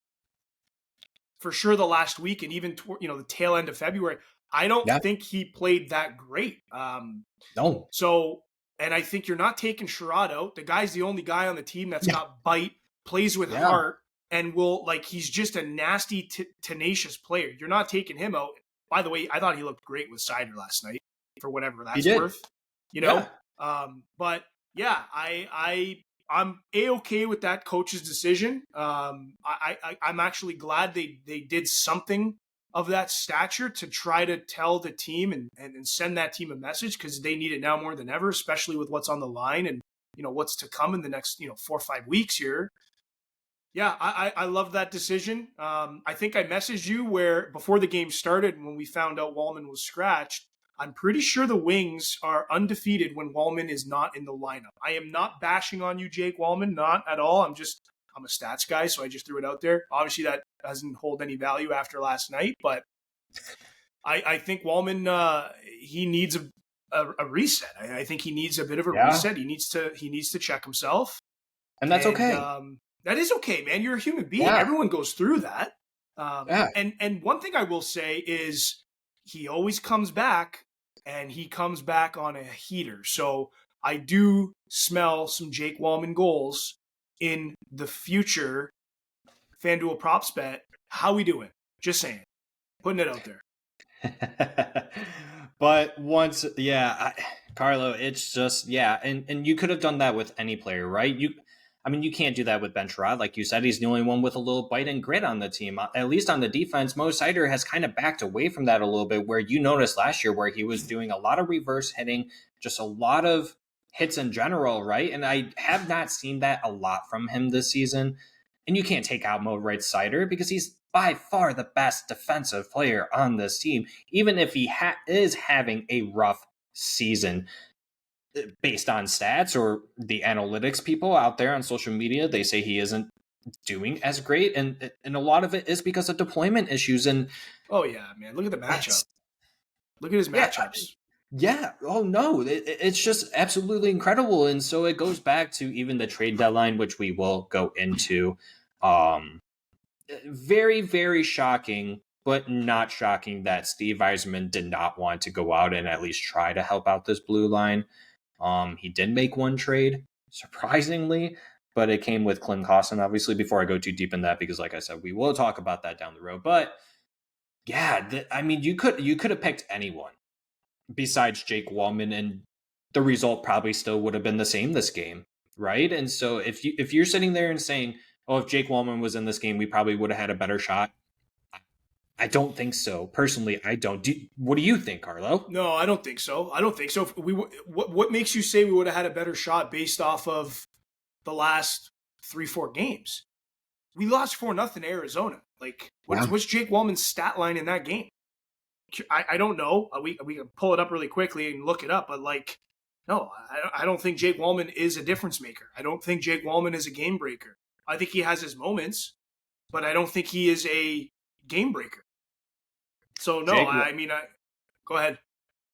week and even the tail end of February. I don't think he played that great. No. So, and I think you're not taking Sherrod out. The guy's the only guy on the team that's got bite, plays with heart, and he's just a nasty, tenacious player. You're not taking him out. By the way, I thought he looked great with Sider last night, for whatever that's worth. But yeah, I'm A-okay with that coach's decision. I'm actually glad they did something of that stature to try to tell the team and send that team a message, because they need it now more than ever, especially with what's on the line. And what's to come in the next 4 or 5 weeks here. Yeah, I love that decision. I think I messaged you where before the game started when we found out Wallman was scratched. I'm pretty sure the Wings are undefeated when Wallman is not in the lineup. I am not bashing on you, Jake Wallman, not at all. I'm a stats guy, so I just threw it out there. Obviously, that doesn't hold any value after last night, but I think Wallman he needs a reset. I think he needs a bit of a reset. He needs to check himself, and that's okay. That is okay, man. You're a human being. Yeah. Everyone goes through that. And one thing I will say is he always comes back, and he comes back on a heater. So I do smell some Jake Wallman goals in the future FanDuel props bet. How we doing? Just saying. Putting it out there. But once, Carlo, it's just, and you could have done that with any player, right? You can't do that with Ben Sherrod. Like you said, he's the only one with a little bite and grit on the team. At least on the defense, Mo Seider has kind of backed away from that a little bit, where you noticed last year where he was doing a lot of reverse hitting, just a lot of hits in general, right? And I have not seen that a lot from him this season. And you can't take out Mo Seider because he's by far the best defensive player on this team, even if he is having a rough season. Based on stats or the analytics people out there on social media, they say he isn't doing as great, and a lot of it is because of deployment issues. And oh yeah, man, look at the matchup. Look at his matchups. Yeah. Oh no, it's just absolutely incredible. And so it goes back to even the trade deadline, which we will go into. Very, very shocking, but not shocking that Steve Yzerman did not want to go out and at least try to help out this blue line. He did make one trade, surprisingly, but it came with Clint Costin, obviously, before I go too deep in that, because like I said, we will talk about that down the road. But yeah, you could have picked anyone besides Jake Wallman, and the result probably still would have been the same this game, right? And so if you're sitting there and saying, oh, if Jake Wallman was in this game, we probably would have had a better shot, I don't think so. Personally, I don't. What do you think, Carlo? No, I don't think so. What makes you say we would have had a better shot based off of the last 3-4 games? We lost 4-0 to Arizona. Like, what's Jake Wallman's stat line in that game? I don't know. We can pull it up really quickly and look it up, but like, no, I don't think Jake Wallman is a difference maker. I don't think Jake Wallman is a game breaker. I think he has his moments, but I don't think he is a game breaker. So, no, go ahead.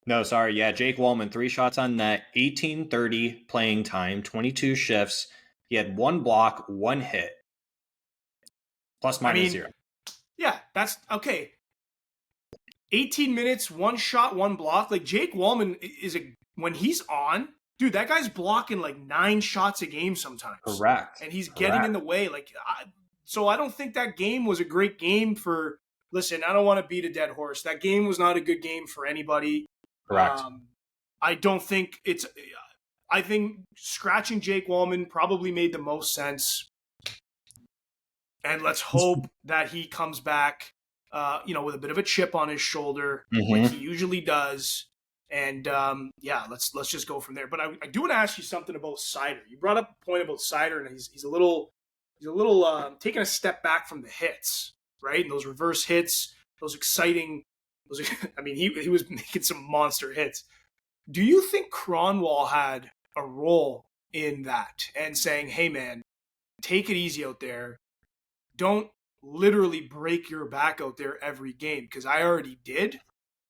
No, sorry. Yeah, Jake Wallman, 3 shots on net, 18-30 playing time, 22 shifts. He had 1 block, 1 hit. Plus minus 0. Yeah, that's okay. 18 minutes, 1 shot, 1 block. Like, Jake Wallman when he's on, dude, that guy's blocking like 9 shots a game sometimes. Correct. And he's getting in the way. Like, so I don't think that game was a great game for. Listen, I don't want to beat a dead horse. That game was not a good game for anybody. Correct. I don't think it's. I think scratching Jake Wallman probably made the most sense. And let's hope that he comes back, with a bit of a chip on his shoulder, like he usually does. And let's just go from there. But I do want to ask you something about Seider. You brought up a point about Seider, and he's a little taking a step back from the hits. Right? And those reverse hits, those exciting, he was making some monster hits. Do you think Cronwall had a role in that and saying, hey man, take it easy out there. Don't literally break your back out there every game, because I already did.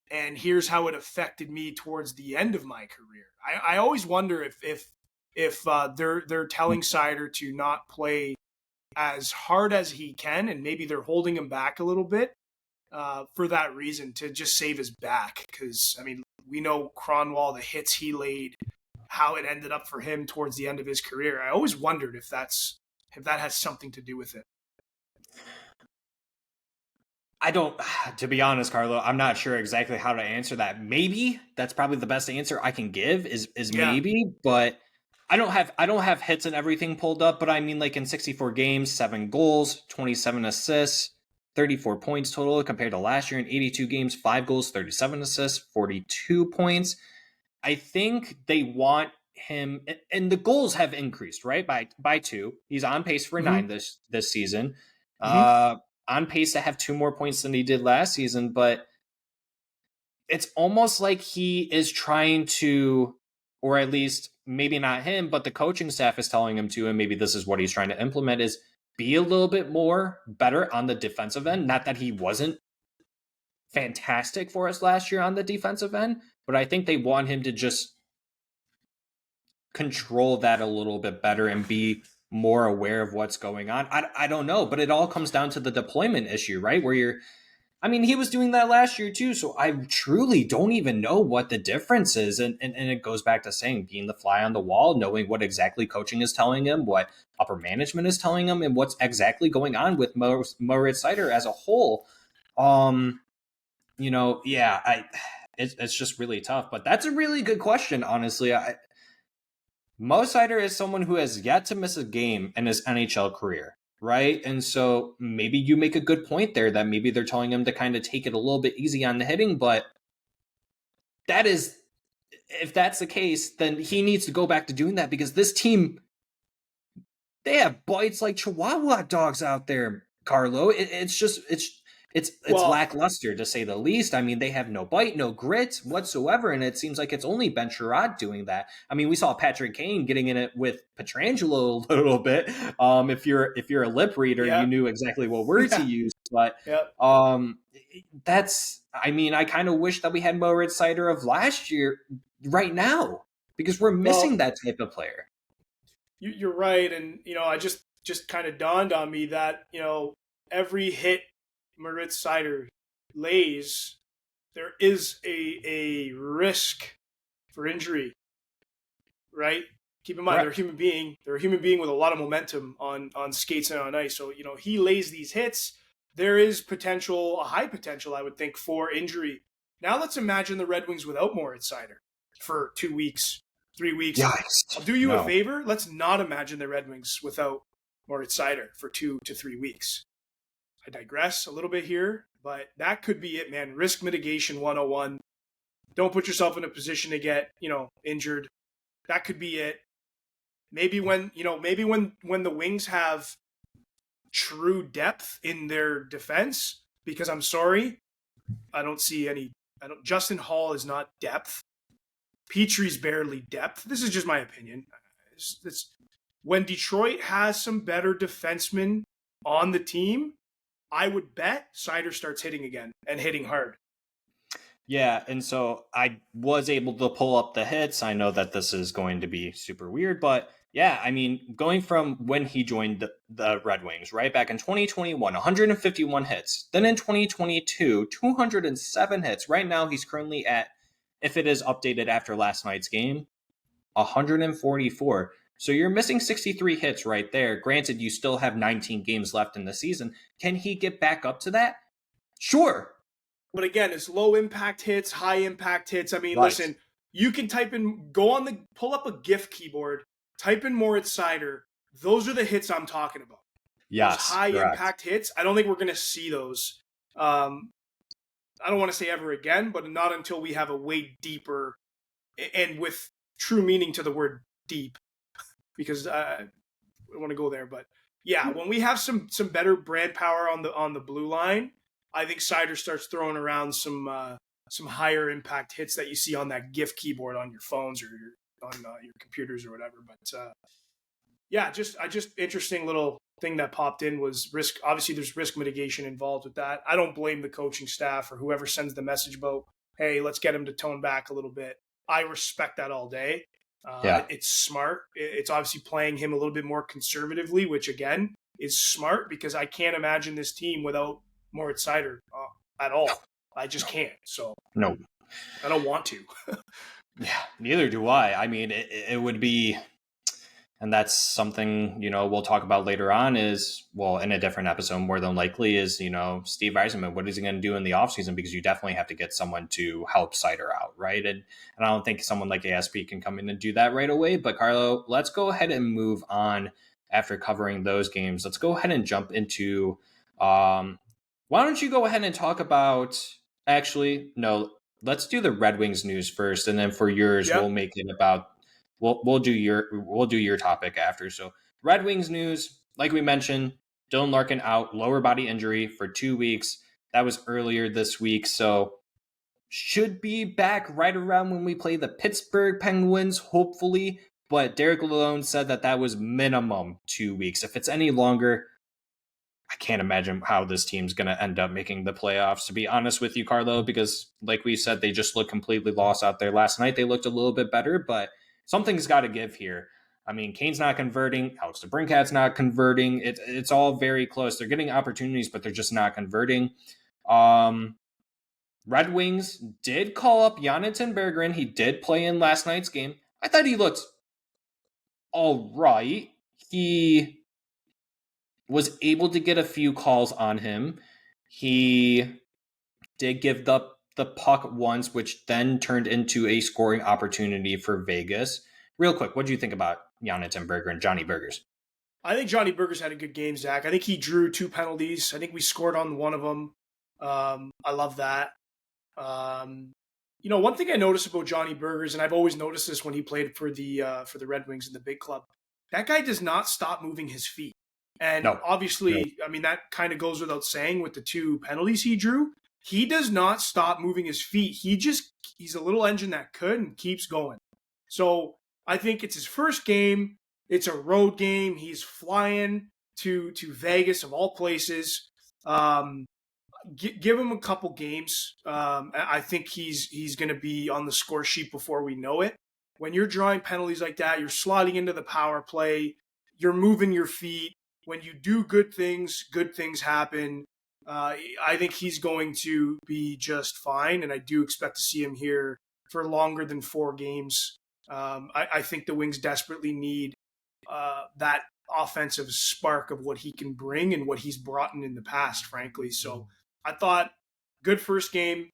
And here's how it affected me towards the end of my career. I always wonder if they're telling Seider to not play as hard as he can, and maybe they're holding him back a little bit for that reason, to just save his back. Because, we know Cronwall, the hits he laid, how it ended up for him towards the end of his career. I always wondered if that has something to do with it. To be honest, Carlo, I'm not sure exactly how to answer that. Maybe that's probably the best answer I can give is maybe, but I don't have hits and everything pulled up, but like in 64 games, 7 goals, 27 assists, 34 points total compared to last year in 82 games, 5 goals, 37 assists, 42 points. I think they want him, and the goals have increased, right? By 2. He's on pace for 9 this season. On pace to have 2 more points than he did last season, but it's almost like he is trying to, or at least maybe not him, but the coaching staff is telling him to, and maybe this is what he's trying to implement, is be a little bit more better on the defensive end. Not that he wasn't fantastic for us last year on the defensive end, but I think they want him to just control that a little bit better and be more aware of what's going on. I don't know, but it all comes down to the deployment issue, right? He was doing that last year too, so I truly don't even know what the difference is. And it goes back to saying being the fly on the wall, knowing what exactly coaching is telling him, what upper management is telling him, and what's exactly going on with Moritz Seider as a whole. It's just really tough. But that's a really good question, honestly. Mo Seider is someone who has yet to miss a game in his NHL career, right? And so maybe you make a good point there that maybe they're telling him to kind of take it a little bit easy on the hitting, but if that's the case, then he needs to go back to doing that, because this team, they have bites like Chihuahua dogs out there, Carlo. It's lackluster, to say the least. They have no bite, no grit whatsoever, and it seems like it's only Ben Sherrod doing that. We saw Patrick Kane getting in it with Pietrangelo a little bit. If you're a lip reader, you knew exactly what word to use. But I kind of wish that we had Moritz Seider of last year right now, because we're missing that type of player. You're right, and I just kind of dawned on me that every hit Moritz Seider lays, there is a risk for injury, right? Keep in mind, they're a human being. They're a human being with a lot of momentum on skates and on ice. So, he lays these hits. There is a high potential, I would think, for injury. Now let's imagine the Red Wings without Moritz Seider for 2 weeks, 3 weeks. Yikes. I'll do you a favor. Let's not imagine the Red Wings without Moritz Seider for 2 to 3 weeks. I digress a little bit here, but that could be it, man. Risk mitigation 101. Don't put yourself in a position to get, injured. That could be it. Maybe when the Wings have true depth in their defense, because I'm sorry, I don't see any. Justin Hall is not depth. Petrie's barely depth. This is just my opinion. When Detroit has some better defensemen on the team, I would bet Seider starts hitting again and hitting hard. Yeah, and so I was able to pull up the hits. I know that this is going to be super weird, but yeah, going from when he joined the Red Wings, right back in 2021, 151 hits. Then in 2022, 207 hits. Right now, he's currently at, if it is updated after last night's game, 144. So you're missing 63 hits right there. Granted, you still have 19 games left in the season. Can he get back up to that? Sure. But again, it's low impact hits, high impact hits. Right. Listen, you can pull up a GIF keyboard, type in Moritz Seider. Those are the hits I'm talking about. Yes. Those high impact hits. I don't think we're going to see those. I don't want to say ever again, but not until we have a way deeper, and with true meaning to the word deep, because I want to go there. But yeah, when we have some better brand power on the blue line, I think Seider starts throwing around some higher impact hits that you see on that GIF keyboard on your phones or on your computers or whatever. But just interesting little thing that popped in was risk. Obviously, there's risk mitigation involved with that. I don't blame the coaching staff or whoever sends the message about, hey, let's get him to tone back a little bit. I respect that all day. It's smart. It's obviously playing him a little bit more conservatively, which again is smart, because I can't imagine this team without Moritz Seider at all. I just can't. So no, I don't want to. Yeah, neither do I. It would be, and that's something, we'll talk about later on is, well, in a different episode, more than likely, is, Steve Yzerman, what is he going to do in the offseason? Because you definitely have to get someone to help Seider out, right? And I don't think someone like ASP can come in and do that right away. But Carlo, let's go ahead and move on after covering those games. Let's go ahead and jump into, why don't you go ahead and talk about, actually, no, let's do the Red Wings news first. And then for yours, we'll make it about we'll do your topic after. So Red Wings news, like we mentioned, Dylan Larkin out, lower body injury for 2 weeks. That was earlier this week, so should be back right around when we play the Pittsburgh Penguins, hopefully. But Derek Lalonde said that was minimum 2 weeks. If it's any longer, I can't imagine how this team's going to end up making the playoffs, to be honest with you, Carlo, because like we said, they just look completely lost out there. Last night, they looked a little bit better, but something's got to give here. I mean, Kane's not converting. Alex DeBrincat's not converting. It's all very close. They're getting opportunities, but they're just not converting. Red Wings did call up Jonathan Berggren. He did play in last night's game. I thought he looked all right. He was able to get a few calls on him. He did give the puck once, which then turned into a scoring opportunity for Vegas. Real quick, what do you think about Jonathan Berggren, Johnny Burgers? I think Johnny Burgers had a good game, Zach. I think he drew 2 penalties. I think we scored on one of them. I love that. One thing I noticed about Johnny Burgers, and I've always noticed this when he played for the Red Wings in the big club, that guy does not stop moving his feet. And obviously, I mean, that kind of goes without saying with the 2 penalties he drew. He does not stop moving his feet. He's a little engine that could and keeps going. So I think it's his first game. It's a road game. He's flying to Vegas of all places. Give him a couple games. I think he's going to be on the score sheet before we know it. When you're drawing penalties like that, you're sliding into the power play. You're moving your feet. When you do good things happen. I think he's going to be just fine, and I do expect to see him here for longer than 4 games. I think the Wings desperately need that offensive spark of what he can bring and what he's brought in the past, frankly. So I thought good first game.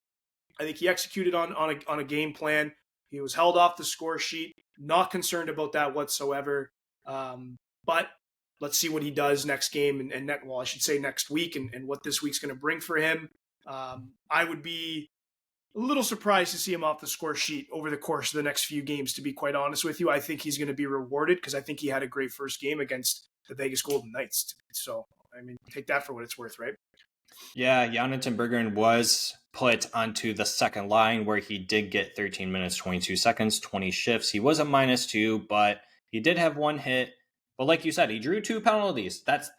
I think he executed on a game plan. He was held off the score sheet. Not concerned about that whatsoever. But let's see what he does next game I should say next week and what this week's going to bring for him. I would be a little surprised to see him off the score sheet over the course of the next few games, to be quite honest with you. I think he's going to be rewarded because I think he had a great first game against the Vegas Golden Knights. So, I mean, take that for what it's worth, right? Yeah, Jonathan Berggren was put onto the second line where he did get 13 minutes, 22 seconds, 20 shifts. He was a -2, but he did have 1 hit. But like you said, he drew 2 penalties. That's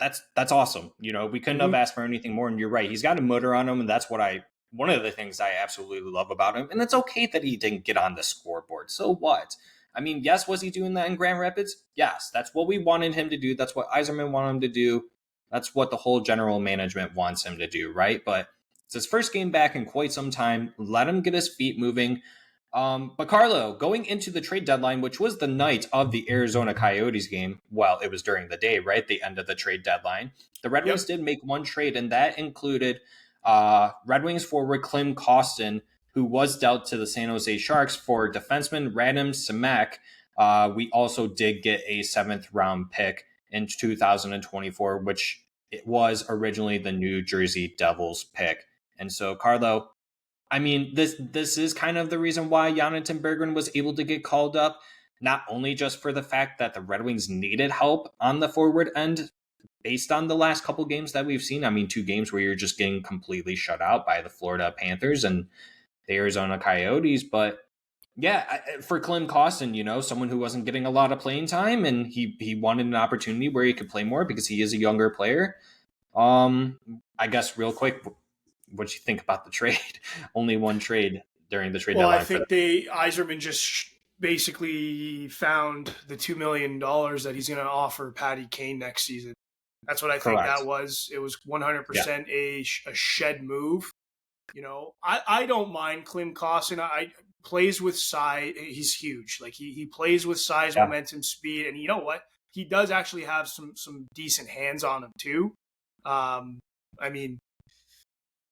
awesome. We couldn't have asked for anything more. And you're right. He's got a motor on him. And that's one of the things I absolutely love about him. And it's okay that he didn't get on the scoreboard. So what? I mean, yes, was he doing that in Grand Rapids? Yes, that's what we wanted him to do. That's what Yzerman wanted him to do. That's what the whole general management wants him to do, right? But it's his first game back in quite some time. Let him get his feet moving. But Carlo, going into the trade deadline, which was the night of the Arizona Coyotes game, well, it was during the day, right? The end of the trade deadline. The Red Wings did make 1 trade, and that included Red Wings forward Klim Kostin, who was dealt to the San Jose Sharks for defenseman Radim Simek. We also did get a 7th round pick in 2024, which it was originally the New Jersey Devils pick. And so, Carlo, I mean, this is kind of the reason why Jonathan Berggren was able to get called up, not only just for the fact that the Red Wings needed help on the forward end based on the last couple games that we've seen. I mean, 2 games where you're just getting completely shut out by the Florida Panthers and the Arizona Coyotes. But yeah, for Klim Kostin, someone who wasn't getting a lot of playing time, and he wanted an opportunity where he could play more because he is a younger player. I guess real quick, what you think about the trade? Only 1 trade during the trade deadline. Well, I think Yzerman just basically found the $2 million that he's going to offer Patty Kane next season. That's what I think that was. It was 100% a shed move. I don't mind Klim Kostin. I plays with size. He's huge. Like he plays with size, momentum, speed, and you know what? He does actually have some decent hands on him too. I mean,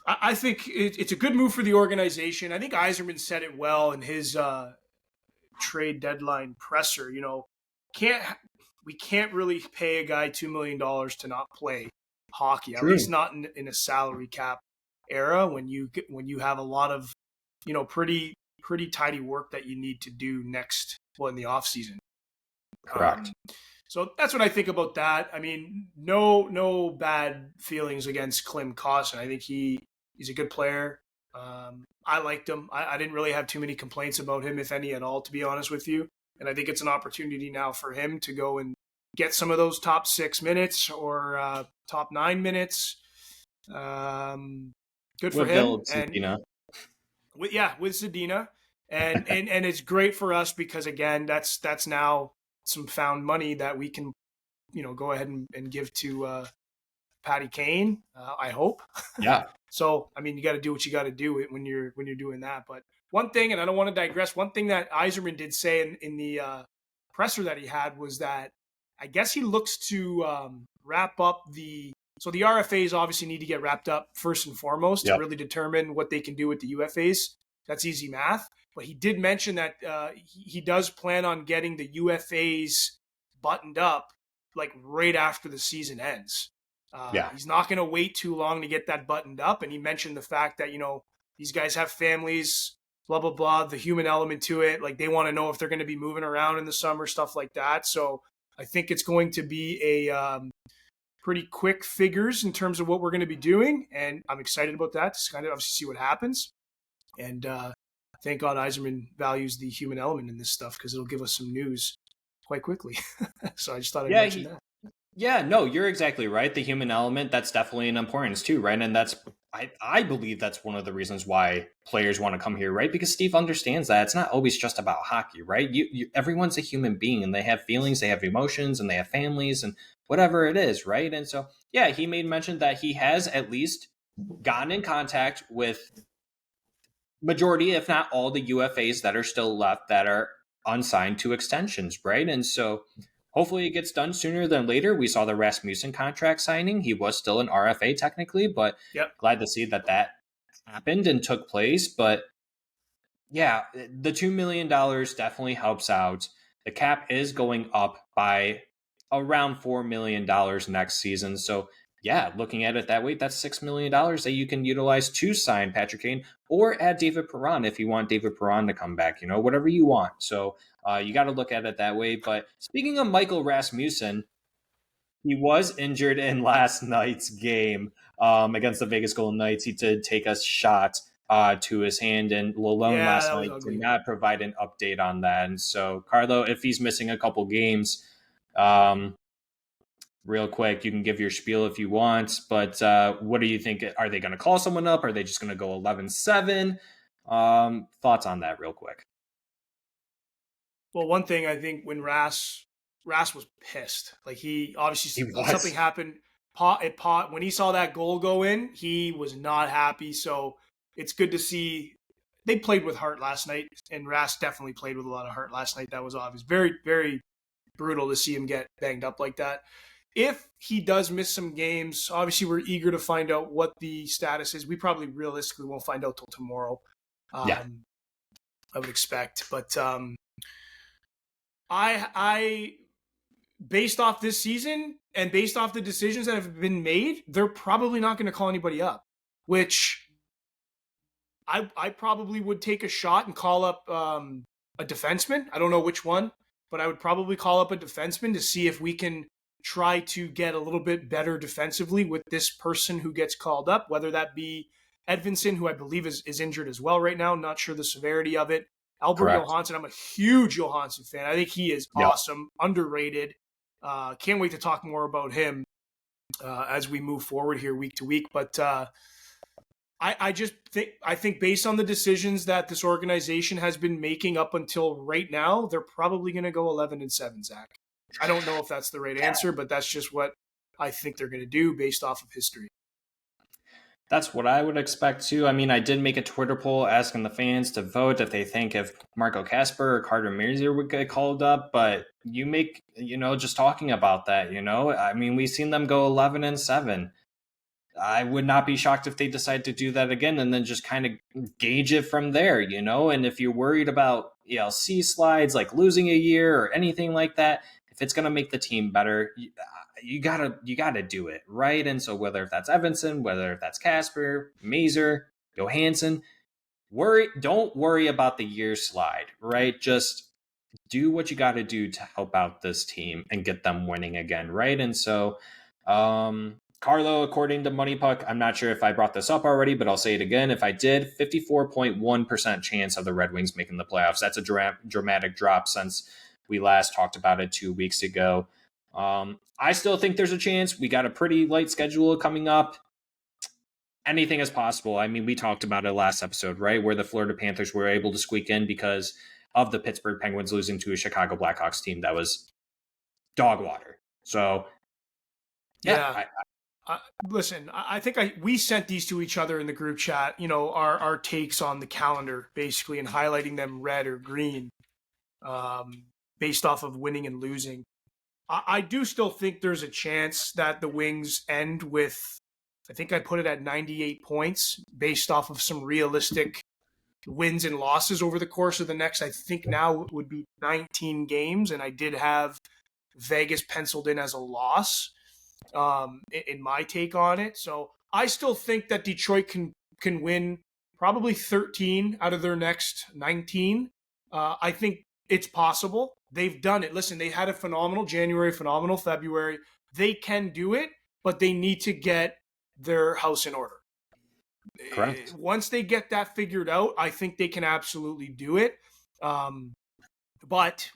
I think it's a good move for the organization. I think Yzerman said it well in his trade deadline presser. We can't really pay a guy $2 million to not play hockey. True. At least not in a salary cap era when you have a lot of pretty tidy work that you need to do in the off season. Correct. So that's what I think about that. I mean, no bad feelings against Klim Kostin. I think he's a good player. I liked him. I didn't really have too many complaints about him, if any at all, to be honest with you. And I think it's an opportunity now for him to go and get some of those top 6 minutes or top 9 minutes. Good for him. And with Zadina. And it's great for us because, again, that's now some found money that we can, go ahead and give to Patty Kane, I hope. Yeah. So, I mean, you got to do what you got to do when you're doing that. But one thing, and I don't want to digress, one thing that Yzerman did say in the presser that he had was that I guess he looks to wrap up so the RFAs obviously need to get wrapped up first and foremost to really determine what they can do with the UFAs. That's easy math. But he did mention that he does plan on getting the UFAs buttoned up like right after the season ends. He's not going to wait too long to get that buttoned up. And he mentioned the fact that, these guys have families, blah, blah, blah, the human element to it. Like they want to know if they're going to be moving around in the summer, stuff like that. So I think it's going to be a pretty quick figures in terms of what we're going to be doing. And I'm excited about that to kind of obviously see what happens. And thank God Yzerman values the human element in this stuff because it'll give us some news quite quickly. So I just thought I'd mention that. Yeah, no, you're exactly right. The human element, that's definitely an importance too, right? And I believe that's one of the reasons why players want to come here, right? Because Steve understands that it's not always just about hockey, right? Everyone's a human being and they have feelings, they have emotions, and they have families and whatever it is, right? And so, yeah, he made mention that he has at least gotten in contact with majority, if not all, the UFAs that are still left that are unsigned to extensions, right? And so hopefully it gets done sooner than later. We saw the Rasmussen contract signing. He was still an RFA technically, but glad to see that happened and took place. But yeah, the $2 million definitely helps out. The cap is going up by around $4 million next season. So yeah, looking at it that way, that's $6 million that you can utilize to sign Patrick Kane or add David Perron if you want David Perron to come back, whatever you want. So you got to look at it that way. But speaking of Michael Rasmussen, he was injured in last night's game against the Vegas Golden Knights. He did take a shot to his hand, and Lalone last night did not provide an update on that. And so, Carlo, if he's missing a couple games, real quick, you can give your spiel if you want, but what do you think? Are they going to call someone up? Are they just going to go 11-7? Thoughts on that real quick? Well, one thing I think when Ras was pissed. Like he obviously something happened. When he saw that goal go in, he was not happy. So it's good to see they played with heart last night, and Ras definitely played with a lot of heart last night. That was obvious. Very, very brutal to see him get banged up like that. If he does miss some games, obviously we're eager to find out what the status is. We probably realistically won't find out till tomorrow. I would expect, but I based off this season and based off the decisions that have been made, they're probably not going to call anybody up, which I probably would take a shot and call up a defenseman. I don't know which one, but I would probably call up a defenseman to see if we can try to get a little bit better defensively with this person who gets called up, whether that be Edvinsson, who I believe is injured as well right now. Not sure the severity of it. Albert Johansson, I'm a huge Johansson fan. I think he is awesome, underrated. Can't wait to talk more about him as we move forward here week to week. But I think based on the decisions that this organization has been making up until right now, they're probably going to go 11-7, Zach. I don't know if that's the right answer, but that's just what I think they're going to do based off of history. That's what I would expect too. I mean, I did make a Twitter poll asking the fans to vote if they think if Marco Kasper or Carter Mercer would get called up, but you make, just talking about that, I mean, we've seen them go 11-7. I would not be shocked if they decide to do that again and then just kind of gauge it from there, and if you're worried about ELC slides, like losing a year or anything like that, if it's going to make the team better, you gotta do it, right? And so whether that's Edvinsson, whether that's Kasper, Mazur, Johansson, don't worry about the year slide, right? Just do what you got to do to help out this team and get them winning again, right? And so, Carlo, according to Money Puck, I'm not sure if I brought this up already, but I'll say it again. If I did, 54.1% chance of the Red Wings making the playoffs. That's a dramatic drop since we last talked about it 2 weeks ago. I still think there's a chance. We got a pretty light schedule coming up. Anything is possible. I mean, we talked about it last episode, right? Where the Florida Panthers were able to squeak in because of the Pittsburgh Penguins losing to a Chicago Blackhawks team that was dog water. So, yeah. Listen, I think we sent these to each other in the group chat, our takes on the calendar, basically, and highlighting them red or green based off of winning and losing. I do still think there's a chance that the Wings end with, I think I put it at 98 points based off of some realistic wins and losses over the course of the next, I think now it would be 19 games. And I did have Vegas penciled in as a loss in my take on it. So I still think that Detroit can win probably 13 out of their next 19. I think it's possible. They've done it. Listen, they had a phenomenal January, phenomenal February. They can do it, but they need to get their house in order. Correct. Once they get that figured out, I think they can absolutely do it. But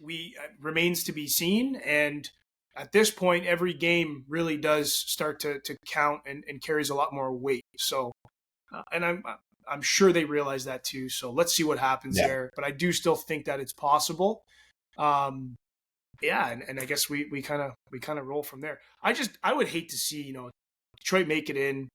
remains to be seen. And at this point, every game really does start to count and carries a lot more weight. So, and I'm sure they realize that too. So let's see what happens there. But I do still think that it's possible. And I guess we kind of roll from there. I would hate to see Detroit make it in,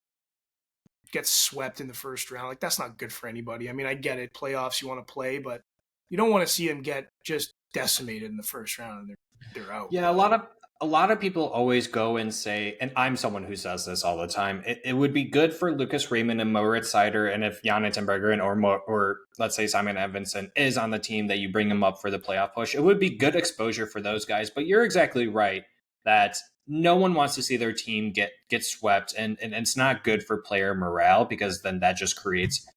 get swept in the first round. Like, that's not good for anybody. I mean, I get it, playoffs you want to play, but you don't want to see them get just decimated in the first round and they're out. Yeah, a lot of people always go and say, and I'm someone who says this all the time, it would be good for Lucas Raymond and Moritz Seider, and if Jan Ittenberger or let's say Simon Edvinsson is on the team, that you bring them up for the playoff push. It would be good exposure for those guys, but you're exactly right that no one wants to see their team get swept, and it's not good for player morale, because then that just creates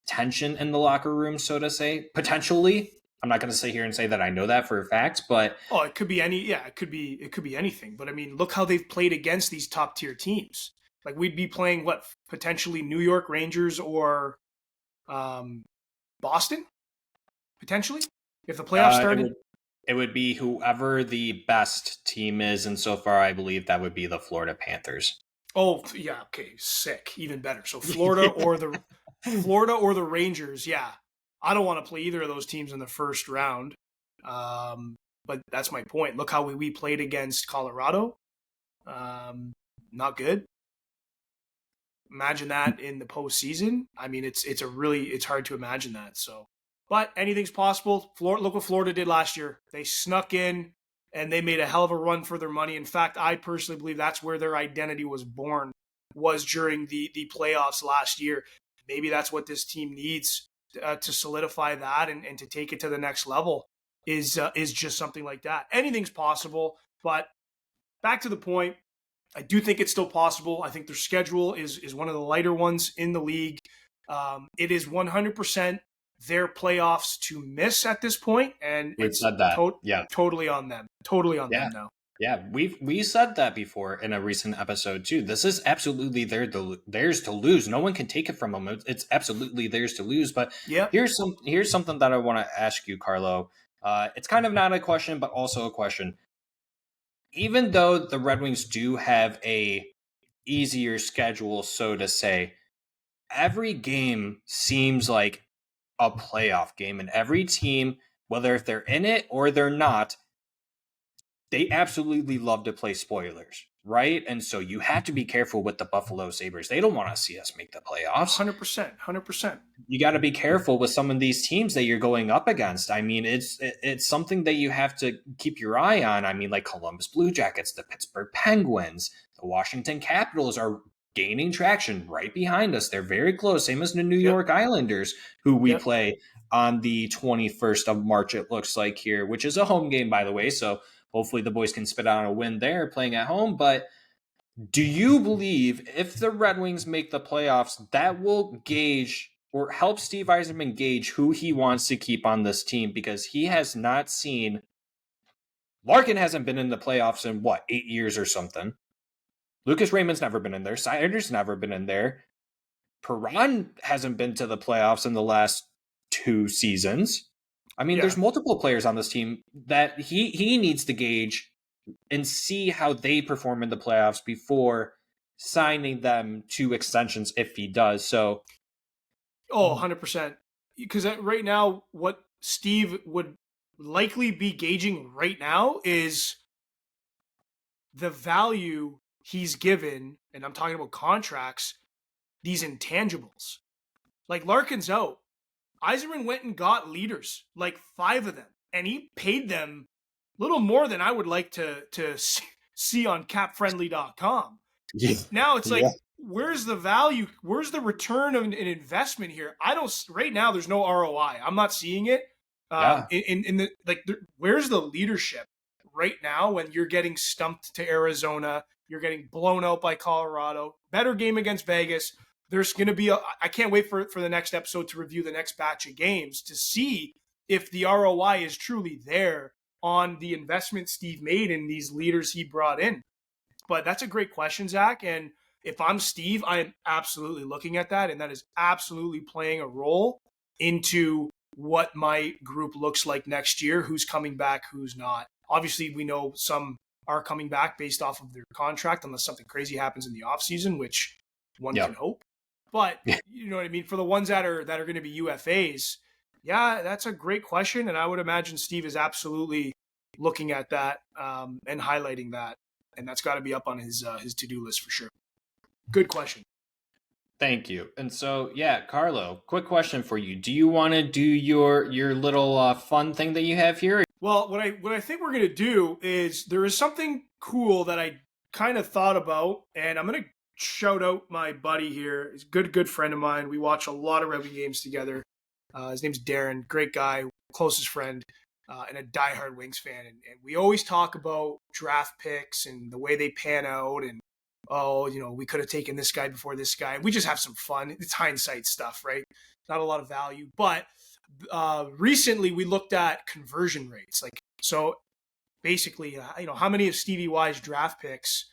tension in the locker room, so to say, potentially. I'm not going to sit here and say that I know that for a fact, but it could be it could be anything. But I mean, look how they've played against these top tier teams. Like, we'd be playing potentially New York Rangers or Boston, potentially, if the playoffs started. It would be whoever the best team is, and so far I believe that would be the Florida Panthers. Oh yeah, okay, sick, even better. So Florida or the Rangers, yeah. I don't want to play either of those teams in the first round. But that's my point. Look how we played against Colorado. Not good. Imagine that in the postseason. I mean, it's hard to imagine that. So, but anything's possible. Look what Florida did last year. They snuck in and they made a hell of a run for their money. In fact, I personally believe that's where their identity was born, was during the playoffs last year. Maybe that's what this team needs to solidify that and to take it to the next level is just something like that. Anything's possible, but back to the point, I do think it's still possible. I think their schedule is one of the lighter ones in the league. It is 100% their playoffs to miss at this point, and We've said that. Totally on them. Totally on them now. Yeah, we said that before in a recent episode too. This is absolutely theirs to lose. No one can take it from them. It's absolutely theirs to lose. But here's something that I want to ask you, Carlo. It's kind of not a question, but also a question. Even though the Red Wings do have a easier schedule, so to say, every game seems like a playoff game, and every team, whether if they're in it or they're not, they absolutely love to play spoilers, right? And so you have to be careful with the Buffalo Sabres. They don't want to see us make the playoffs. 100%. You got to be careful with some of these teams that you're going up against. I mean, it's something that you have to keep your eye on. I mean, like Columbus Blue Jackets, the Pittsburgh Penguins, the Washington Capitals are gaining traction right behind us. They're very close, same as the New York Islanders, who we play on the 21st of March, it looks like here, which is a home game, by the way. So hopefully the boys can spit out a win there playing at home. But do you believe if the Red Wings make the playoffs, that will gauge or help Steve Yzerman gauge who he wants to keep on this team, because he has not seen. Larkin hasn't been in the playoffs in 8 years or something. Lucas Raymond's never been in there. Seider's never been in there. Perron hasn't been to the playoffs in the last 2 seasons. I mean, there's multiple players on this team that he needs to gauge and see how they perform in the playoffs before signing them to extensions if he does. So, 100%. Because right now, what Steve would likely be gauging right now is the value he's given, and I'm talking about contracts, these intangibles. Like Larkin's out. Yzerman went and got leaders, like 5 of them, and he paid them a little more than I would like to see on capfriendly.com. yeah. Now it's like, where's the value? Where's the return of an investment here? Right now, there's no ROI. I'm not seeing it. Where's the leadership right now when you're getting stumped to Arizona, you're getting blown out by Colorado, better game against Vegas. There's going to be I can't wait for the next episode to review the next batch of games to see if the ROI is truly there on the investment Steve made in these leaders he brought in. But that's a great question, Zach. And if I'm Steve, I'm absolutely looking at that. And that is absolutely playing a role into what my group looks like next year, who's coming back, who's not. Obviously, we know some are coming back based off of their contract, unless something crazy happens in the offseason, which one can hope. But you know what I mean? For the ones that are going to be UFAs, that's a great question. And I would imagine Steve is absolutely looking at that and highlighting that. And that's got to be up on his to-do list for sure. Good question. Thank you. And so, Carlo, quick question for you. Do you want to do your little fun thing that you have here? Well, what I think we're going to do is there is something cool that I kind of thought about, and I'm going to shout out my buddy here. He's a good friend of mine. We watch a lot of Red Wing games together. His name's Darren, great guy, closest friend, and a diehard Wings fan. And we always talk about draft picks and the way they pan out and, we could have taken this guy before this guy. We just have some fun. It's hindsight stuff, right? Not a lot of value. But recently we looked at conversion rates. So basically, how many of Stevie Y's draft picks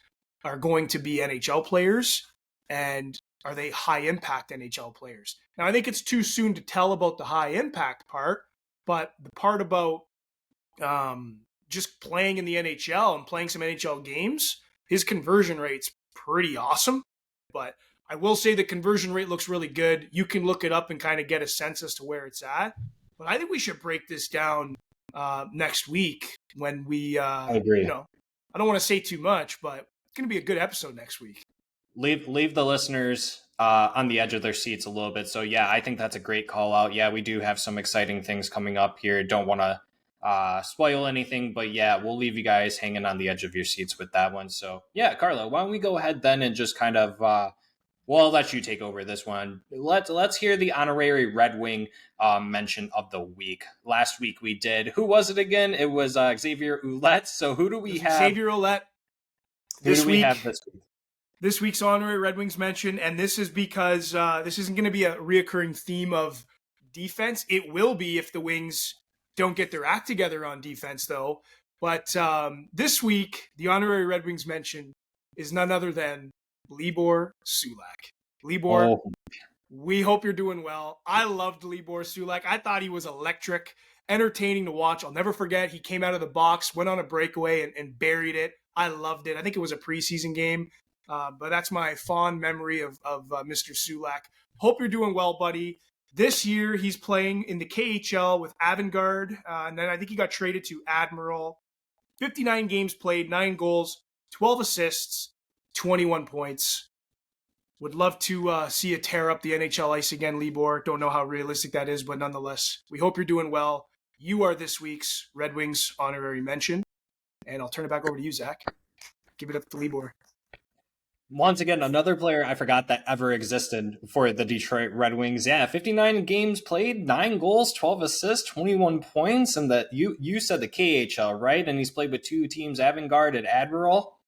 are going to be NHL players, and are they high impact NHL players? Now, I think it's too soon to tell about the high impact part, but the part about just playing in the NHL and playing some NHL games, his conversion rate's pretty awesome. But I will say the conversion rate looks really good. You can look it up and kind of get a sense as to where it's at. But I think we should break this down next week when we, I agree. I don't want to say too much, but it's going to be a good episode next week. Leave the listeners on the edge of their seats a little bit. So, I think that's a great call out. Yeah, we do have some exciting things coming up here. Don't want to spoil anything, but we'll leave you guys hanging on the edge of your seats with that one. So, Carlo, why don't we go ahead then and just kind of, I'll let you take over this one. Let's hear the honorary Red Wing mention of the week. Last week we did. Who was it again? It was Xavier Ouellet. So who do we have? Xavier Ouellet. This week. This week's honorary Red Wings mention, and this is because this isn't going to be a reoccurring theme of defense. It will be if the Wings don't get their act together on defense, though. But this week, the honorary Red Wings mention is none other than Libor Sulak. Libor, we hope you're doing well. I loved Libor Sulak. I thought he was electric, entertaining to watch. I'll never forget, he came out of the box, went on a breakaway, and buried it. I loved it. I think it was a preseason game. But that's my fond memory of Mr. Sulak. Hope you're doing well, buddy. This year, he's playing in the KHL with Avangard. And then I think he got traded to Admiral. 59 games played, 9 goals, 12 assists, 21 points. Would love to see you tear up the NHL ice again, Libor. Don't know how realistic that is, but nonetheless, we hope you're doing well. You are this week's Red Wings honorary mention. And I'll turn it back over to you, Zach. Give it up to Libor. Once again, another player I forgot that ever existed for the Detroit Red Wings. 59 games played, 9 goals, 12 assists, 21 points. And that you said the KHL, right? And he's played with 2 teams, Avangard and Admiral.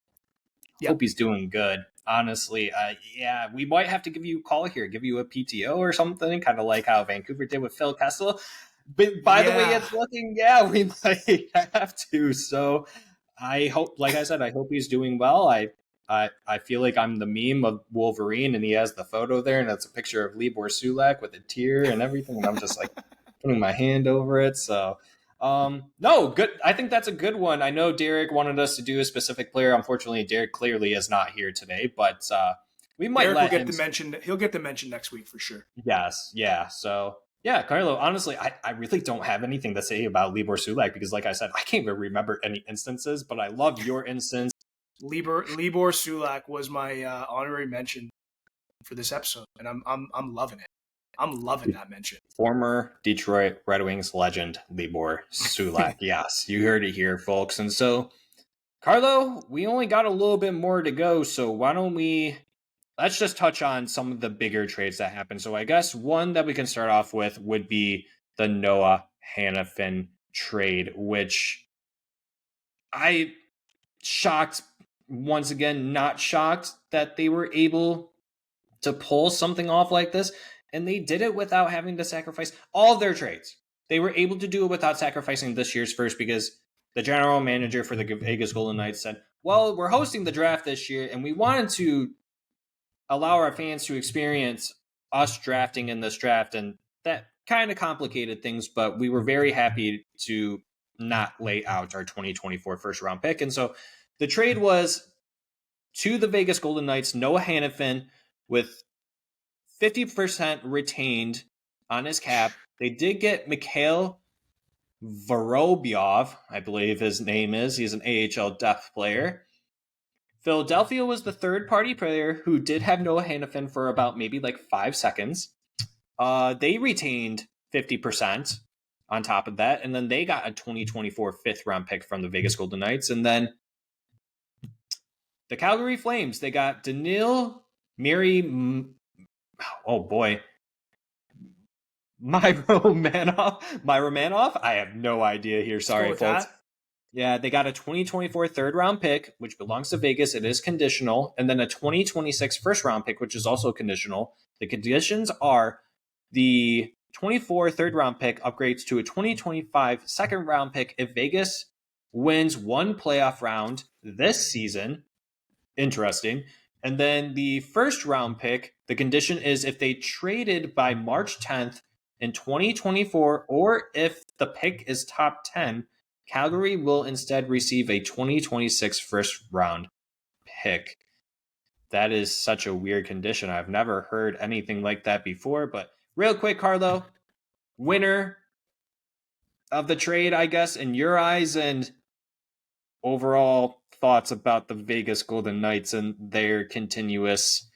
Yep. Hope he's doing good. Honestly, yeah, we might have to give you a call here, give you a PTO or something, kind of like how Vancouver did with Phil Kessel. But by the way Yeah. it's looking, yeah, we might have to. So I hope, like I said, I hope he's doing well. I feel like I'm the meme of Wolverine, and he has the photo there, and it's a picture of Libor Sulak with a tear and everything, and I'm just like putting my hand over it. So, no, good. I think that's a good one. I know Derek wanted us to do a specific player. Unfortunately, Derek clearly is not here today, but we might Derek will let get him. the mention. He'll get the mention next week for sure. Yes, yeah. So, yeah, Carlo, honestly, I really don't have anything to say about Libor Sulak because, like I said, I can't even remember any instances, but I love your instance. Libor Sulak was my honorary mention for this episode, and I'm loving it. I'm loving that mention. Former Detroit Red Wings legend Libor Sulak. Yes, you heard it here, folks. And so, Carlo, we only got a little bit more to go, so why don't let's just touch on some of the bigger trades that happened. So I guess one that we can start off with would be the Noah Hannafin trade, which I shocked, once again, not shocked that they were able to pull something off like this. And they did it without having to sacrifice all of their trades. They were able to do it without sacrificing this year's first because the general manager for the Vegas Golden Knights said, well, we're hosting the draft this year and we wanted to allow our fans to experience us drafting in this draft. And that kind of complicated things, but we were very happy to not lay out our 2024 first round pick. And so the trade was to the Vegas Golden Knights, Noah Hannafin with 50% retained on his cap. They did get Mikhail Vorobyov, I believe his name is. He's an AHL depth player. Philadelphia was the third-party player who did have Noah Hannafin for about maybe like 5 seconds. They retained 50% on top of that, and then they got a 2024 fifth-round pick from the Vegas Golden Knights. And then the Calgary Flames, they got Daniil Miri... Oh, boy. Myro I have no idea here. Sorry, folks. That. Yeah, they got a 2024 third round pick, which belongs to Vegas. It is conditional. And then a 2026 first round pick, which is also conditional. The conditions are the 24 third round pick upgrades to a 2025 second round pick if Vegas wins one playoff round this season. Interesting. And then the first round pick, the condition is if they traded by March 10th in 2024, or if the pick is top 10, Calgary will instead receive a 2026 first round pick. That is such a weird condition. I've never heard anything like that before. But real quick, Carlo, winner of the trade, I guess, in your eyes, and overall thoughts about the Vegas Golden Knights and their continuous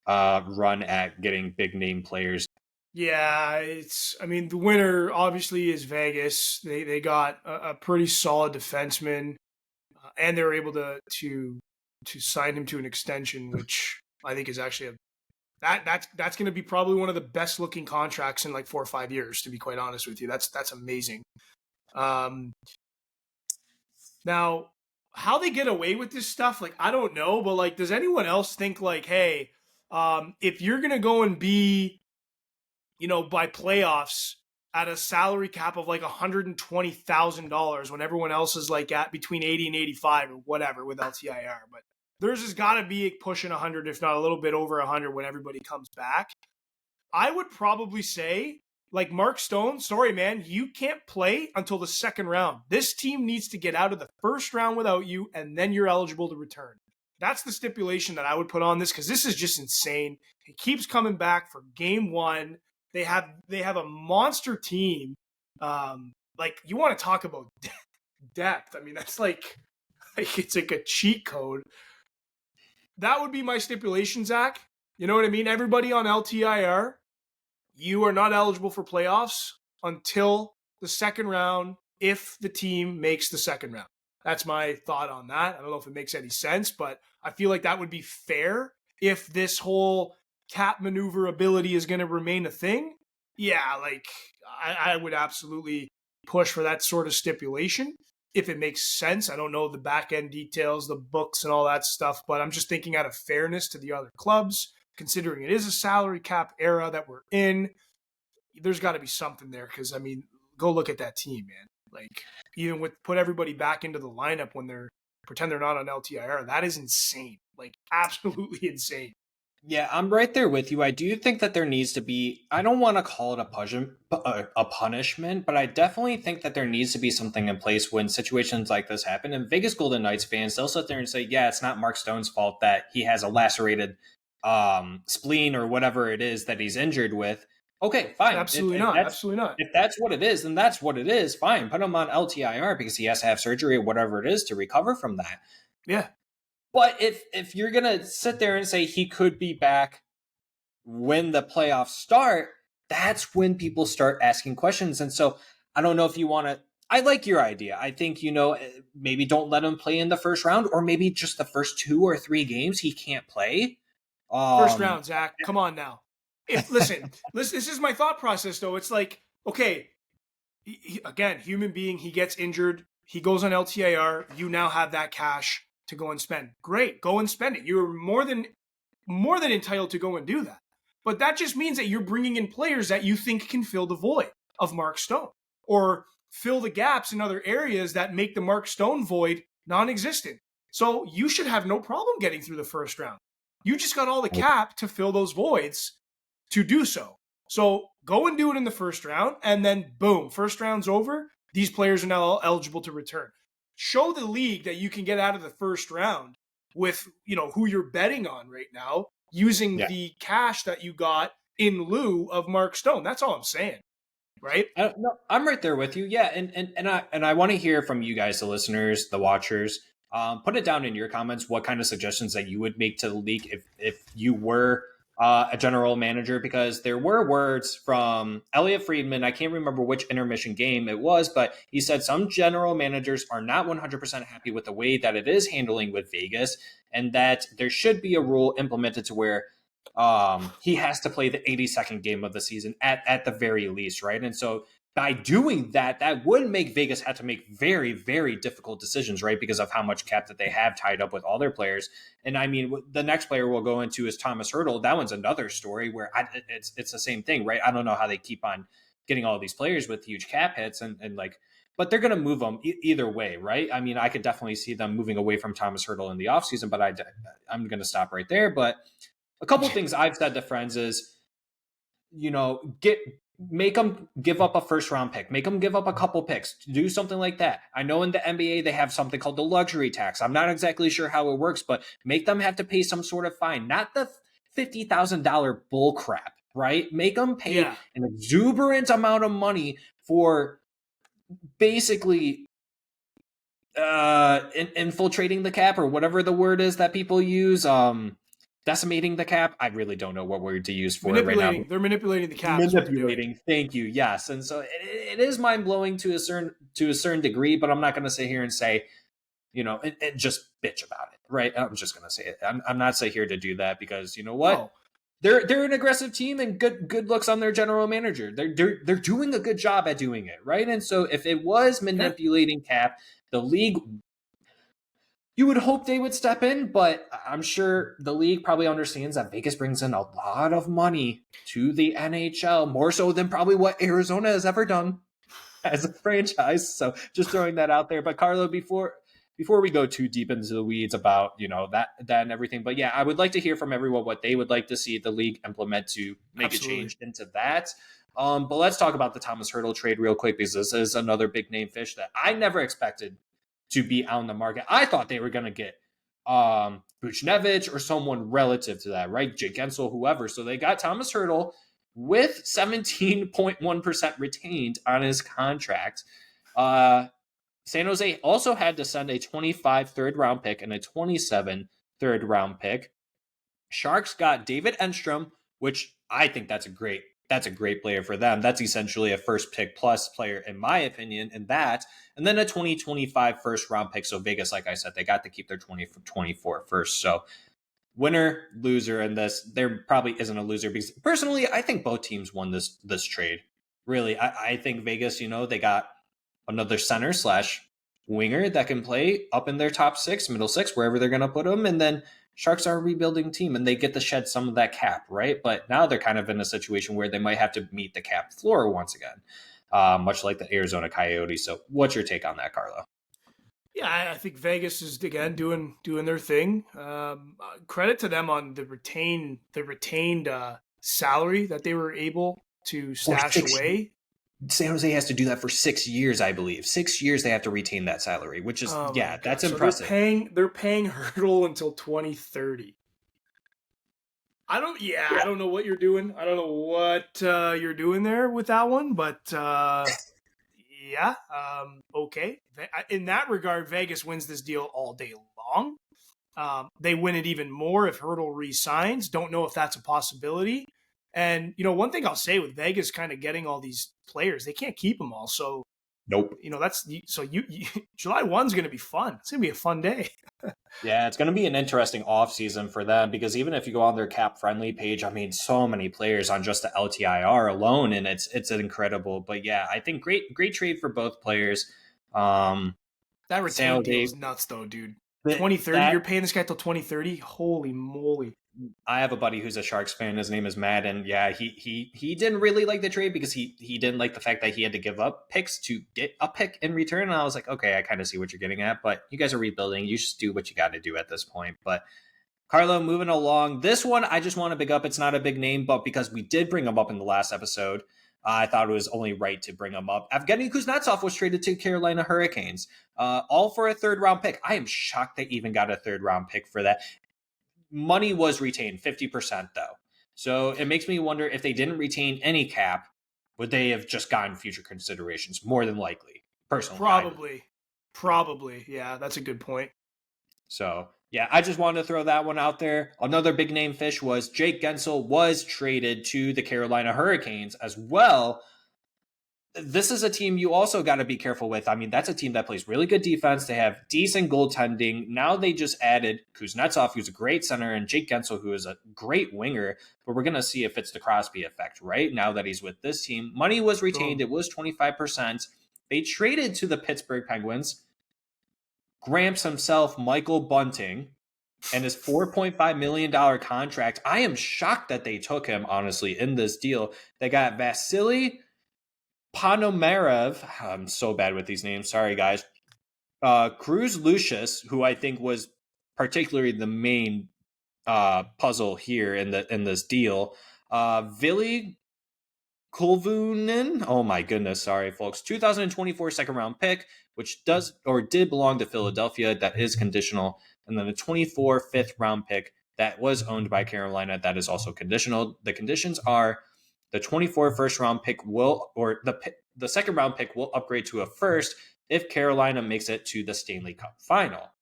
run at getting big name players. Yeah, the winner obviously is Vegas. They got a pretty solid defenseman, and they were able to sign him to an extension, which I think is actually that's going to be probably one of the best looking contracts in like 4 or 5 years. To be quite honest with you, that's amazing. Now, how they get away with this stuff, like I don't know, but like, does anyone else think like, hey, if you're going to go and be by playoffs at a salary cap of like $120,000 when everyone else is like at between 80 and 85 or whatever with LTIR. But theirs has got to be pushing 100, if not a little bit over 100 when everybody comes back. I would probably say, like Mark Stone, sorry, man, you can't play until the second round. This team needs to get out of the first round without you, and then you're eligible to return. That's the stipulation that I would put on this because this is just insane. It keeps coming back for game one. They have a monster team. Like you want to talk about depth. I mean, that's like it's like a cheat code. That would be my stipulation, Zach. You know what I mean? Everybody on LTIR, you are not eligible for playoffs until the second round if the team makes the second round. That's my thought on that. I don't know if it makes any sense, but I feel like that would be fair if this whole cap maneuverability is going to remain a thing. Yeah, like I would absolutely push for that sort of stipulation. if it makes sense. I don't know the back end details, the books and all that stuff, but I'm just thinking out of fairness to the other clubs, considering it is a salary cap era that we're in. There's got to be something there because, I mean, go look at that team, man. Like, even with put everybody back into the lineup when they're pretend they're not on LTIR, that is insane. Like, absolutely insane. Yeah, I'm right there with you. I do think that there needs to be, I don't want to call it a punishment, but I definitely think that there needs to be something in place when situations like this happen. And Vegas Golden Knights fans, they'll sit there and say, yeah, it's not Mark Stone's fault that he has a lacerated spleen or whatever it is that he's injured with. Okay, fine. Absolutely not. Absolutely not. If that's what it is, then that's what it is. Fine. Put him on LTIR because he has to have surgery or whatever it is to recover from that. Yeah. But if you're going to sit there and say he could be back when the playoffs start, that's when people start asking questions. And so I don't know if you want to, I like your idea. I think, maybe don't let him play in the first round, or maybe just the first 2 or 3 games he can't play. First round, Zach. Come on now. Listen, this is my thought process, though. It's like, okay, again, human being, he gets injured. He goes on LTIR. You now have that cash to go and spend. Great, go and spend it. You're more than entitled to go and do that. But that just means that you're bringing in players that you think can fill the void of Mark Stone or fill the gaps in other areas that make the Mark Stone void non-existent. So you should have no problem getting through the first round. You just got all the cap to fill those voids to do so. So go and do it in the first round, and then boom, first round's over. These players are now eligible to return. Show the league that you can get out of the first round with, who you're betting on right now, using the cash that you got in lieu of Mark Stone. That's all I'm saying, right? No, I'm right there with you. Yeah, and I want to hear from you guys, the listeners, the watchers. Put it down in your comments what kind of suggestions that you would make to the league if you were a general manager, because there were words from Elliot Friedman. I can't remember which intermission game it was, but he said some general managers are not 100% happy with the way that it is handling with Vegas, and that there should be a rule implemented to where he has to play the 82nd game of the season at the very least, right? And so by doing that, that would make Vegas have to make very, very difficult decisions, right? Because of how much cap that they have tied up with all their players. And I mean, the next player we'll go into is Thomas Hertl. That one's another story where it's the same thing, right? I don't know how they keep on getting all these players with huge cap hits and but they're going to move them either way, right? I mean, I could definitely see them moving away from Thomas Hertl in the offseason, but I'm going to stop right there. But a couple of things I've said to friends is, make them give up a first round pick, make them give up a couple picks, do something like that. I know in the NBA, they have something called the luxury tax. I'm not exactly sure how it works, but make them have to pay some sort of fine, not the $50,000 bull crap, right? Make them pay an exuberant amount of money for basically infiltrating the cap, or whatever the word is that people use. Decimating the cap. I really don't know what word to use for it right now. They're manipulating the cap. Manipulating. Thank you. Yes. And so it is mind blowing to a certain degree, but I'm not going to sit here and say, and just bitch about it. Right. I'm just going to say it. I'm not sit here to do that because you know what? No. They're an aggressive team, and good looks on their general manager. They're doing a good job at doing it. Right. And so if it was manipulating cap, the league, you would hope they would step in, but I'm sure the league probably understands that Vegas brings in a lot of money to the NHL, more so than probably what Arizona has ever done as a franchise. So just throwing that out there. But Carlo, before we go too deep into the weeds about, that and everything, but yeah, I would like to hear from everyone what they would like to see the league implement to make a change into that. But let's talk about the Thomas Hertl trade real quick, because this is another big name fish that I never expected to be on the market. I thought they were going to get Buchnevich or someone relative to that, right? Jake Gensel, whoever. So they got Thomas Hertl with 17.1% retained on his contract. San Jose also had to send a 25 third-round pick and a 27 third-round pick. Sharks got David Enstrom, which I think that's a great player for them. That's essentially a first pick plus player, in my opinion, in that. And then a 2025 first round pick. So Vegas, like I said, they got to keep their 2024 first. So winner, loser in this. There probably isn't a loser, because personally, I think both teams won this trade. Really, I think Vegas, they got another center winger that can play up in their top six, middle six, wherever they're going to put him. And then Sharks are a rebuilding team and they get to shed some of that cap, right? But now they're kind of in a situation where they might have to meet the cap floor once again, much like the Arizona Coyotes. So what's your take on that, Carlo? Yeah, I think Vegas is again doing their thing. Credit to them on the retained salary that they were able to stash away. San Jose has to do that for 6 years, I believe. 6 years they have to retain that salary, which is that's impressive. So they're paying Hurdle until 2030. I don't know what you're doing. I don't know what you're doing there with that one, but okay. In that regard, Vegas wins this deal all day long. They win it even more if Hurdle re-signs. Don't know if that's a possibility. And, one thing I'll say with Vegas kind of getting all these players, they can't keep them all. So, nope. July 1's going to be fun. It's going to be a fun day. Yeah, it's going to be an interesting offseason for them because even if you go on their cap friendly page, I mean, so many players on just the LTIR alone, and it's incredible. But yeah, I think great trade for both players. That retained deal is nuts, though, dude. 2030, you're paying this guy till 2030. Holy moly! I have a buddy who's a Sharks fan. His name is Matt, and yeah, he didn't really like the trade because he didn't like the fact that he had to give up picks to get a pick in return. And I was like, okay, I kind of see what you're getting at, but you guys are rebuilding. You just do what you got to do at this point. But Carlo, moving along, this one I just want to big up. It's not a big name, but because we did bring him up in the last episode, I thought it was only right to bring him up. Evgeny Kuznetsov was traded to Carolina Hurricanes, all for a third-round pick. I am shocked they even got a third-round pick for that. Money was retained, 50% though. So it makes me wonder if they didn't retain any cap, would they have just gotten future considerations? More than likely, personally. Probably. Yeah, that's a good point. So, yeah, I just wanted to throw that one out there. Another big name fish was Jake Gensel was traded to the Carolina Hurricanes as well. This is a team you also got to be careful with. I mean, that's a team that plays really good defense. They have decent goaltending. Now they just added Kuznetsov, who's a great center, and Jake Gensel, who is a great winger. But we're going to see if it's the Crosby effect, right? Now that he's with this team. Money was retained. It was 25%. They traded to the Pittsburgh Penguins Gramps himself, Michael Bunting, and his $4.5 million contract. I am shocked that they took him, honestly, in this deal. They got Vasily Ponomarev. I'm so bad with these names. Sorry, guys. Cruz Lucius, who I think was particularly the main puzzle here in this deal. Vili Kulvunen. Oh my goodness. Sorry, folks. 2024 second round pick, which does or did belong to Philadelphia. That is conditional. And then a 24 fifth round pick that was owned by Carolina. That is also conditional. The conditions are the 24 first round pick will, or the second round pick will upgrade to a first if Carolina makes it to the Stanley Cup final.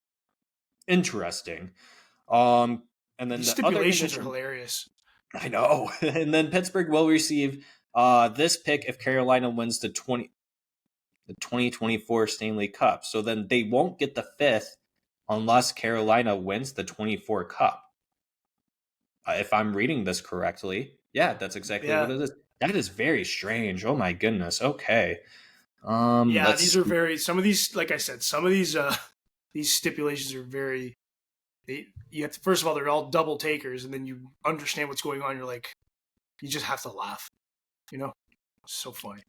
Interesting. And then the stipulations are hilarious. I know. And then Pittsburgh will receive this pick if Carolina wins the 2024 Stanley Cup. So then they won't get the fifth unless Carolina wins the 24 Cup. If I'm reading this correctly. Yeah, that's exactly what it is. That is very strange. Oh my goodness. Okay. These are very, some of these, like I said, some of these stipulations are very, you have to, first of all, they're all double takers, and then you understand what's going on. You're like, you just have to laugh, so funny.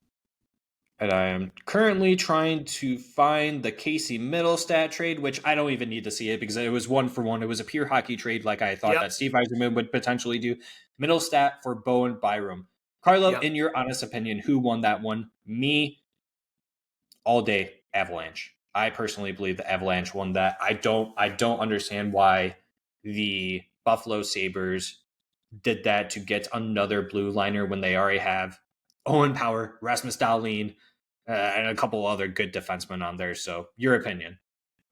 And I am currently trying to find the Casey Middlestat trade, which I don't even need to see it because it was 1-for-1. It was a pure hockey trade like I thought that Steve Yzerman would potentially do. Middlestat for Bowen Byram. Carlo, in your honest opinion, who won that one? Me, all day, Avalanche. I personally believe the Avalanche won that. I don't understand why the Buffalo Sabres did that to get another blue liner when they already have Owen Power, Rasmus Dahlin, and a couple other good defensemen on there. So, your opinion?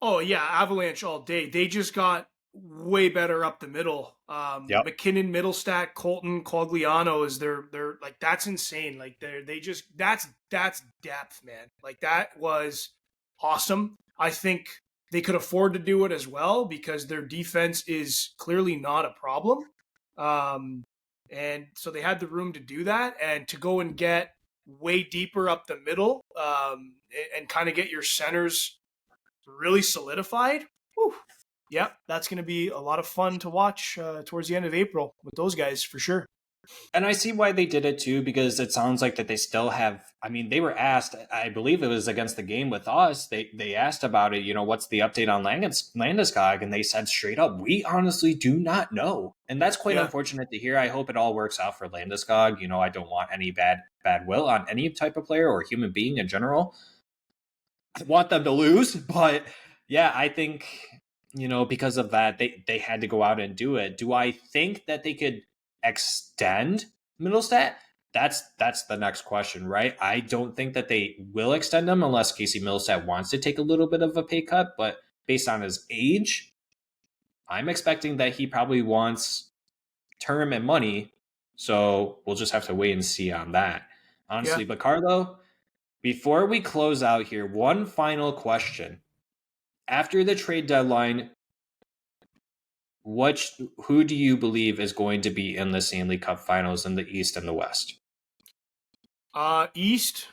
Oh yeah, Avalanche all day. They just got way better up the middle. McKinnon, Middlestat, Colton, Cogliano is they're like, that's insane. Like they just that's depth, man. Like that was awesome. I think they could afford to do it as well because their defense is clearly not a problem. And so they had the room to do that and to go and get way deeper up the middle and kind of get your centers really solidified, whew, yep, that's going to be a lot of fun to watch towards the end of April with those guys for sure. And I see why they did it too, because it sounds like that they still have. I mean, they were asked. I believe it was against the game with us. They asked about it. What's the update on Landeskog, and they said straight up, we honestly do not know, and that's quite unfortunate to hear. I hope it all works out for Landeskog. I don't want any bad will on any type of player or human being in general. I want them to lose, but yeah, I think because of that, they had to go out and do it. Do I think that they could extend Middlestat? That's the next question, right? I don't think that they will extend him unless Casey Middlestat wants to take a little bit of a pay cut, but based on his age, I'm expecting that he probably wants term and money, so we'll just have to wait and see on that, honestly. But Carlo, before we close out here, one final question. After the trade deadline, who do you believe is going to be in the Stanley Cup Finals in the East and the West? East,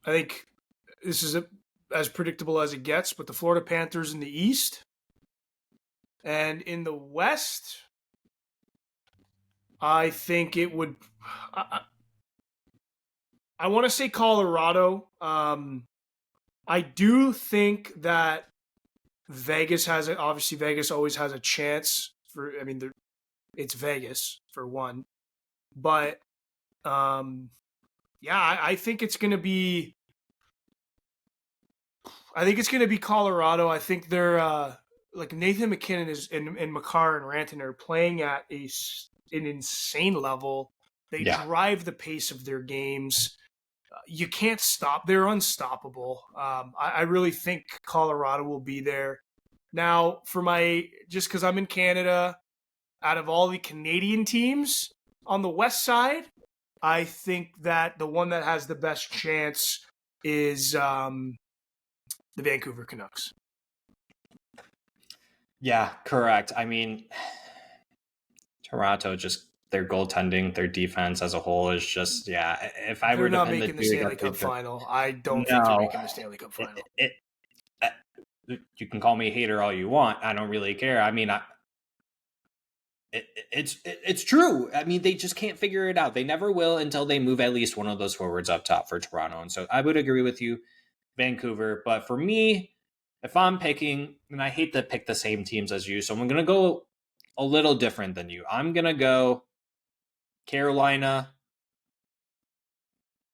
I think this is as predictable as it gets, but the Florida Panthers in the East. And in the West, I think it would... I want to say Colorado. I do think that Vegas has it. Obviously, Vegas always has a chance it's Vegas for one, but I think it's going to be. I think it's going to be Colorado. I think they're like Nathan McKinnon and Makar and Rantanen are playing at an insane level. They drive the pace of their games. You can't stop. They're unstoppable. I really think Colorado will be there. Now, just because I'm in Canada, out of all the Canadian teams on the west side, I think that the one that has the best chance is the Vancouver Canucks. Yeah, correct. I mean, Toronto just... their goaltending, their defense as a whole is just, if I were to not pin making the Stanley Cup final, I don't think they're making the Stanley Cup final. You can call me a hater all you want. I don't really care. I mean, it's true. I mean, they just can't figure it out. They never will until they move at least one of those forwards up top for Toronto. And so I would agree with you, Vancouver. But for me, if I'm picking, and I hate to pick the same teams as you, so I'm going to go a little different than you. I'm going to go Carolina,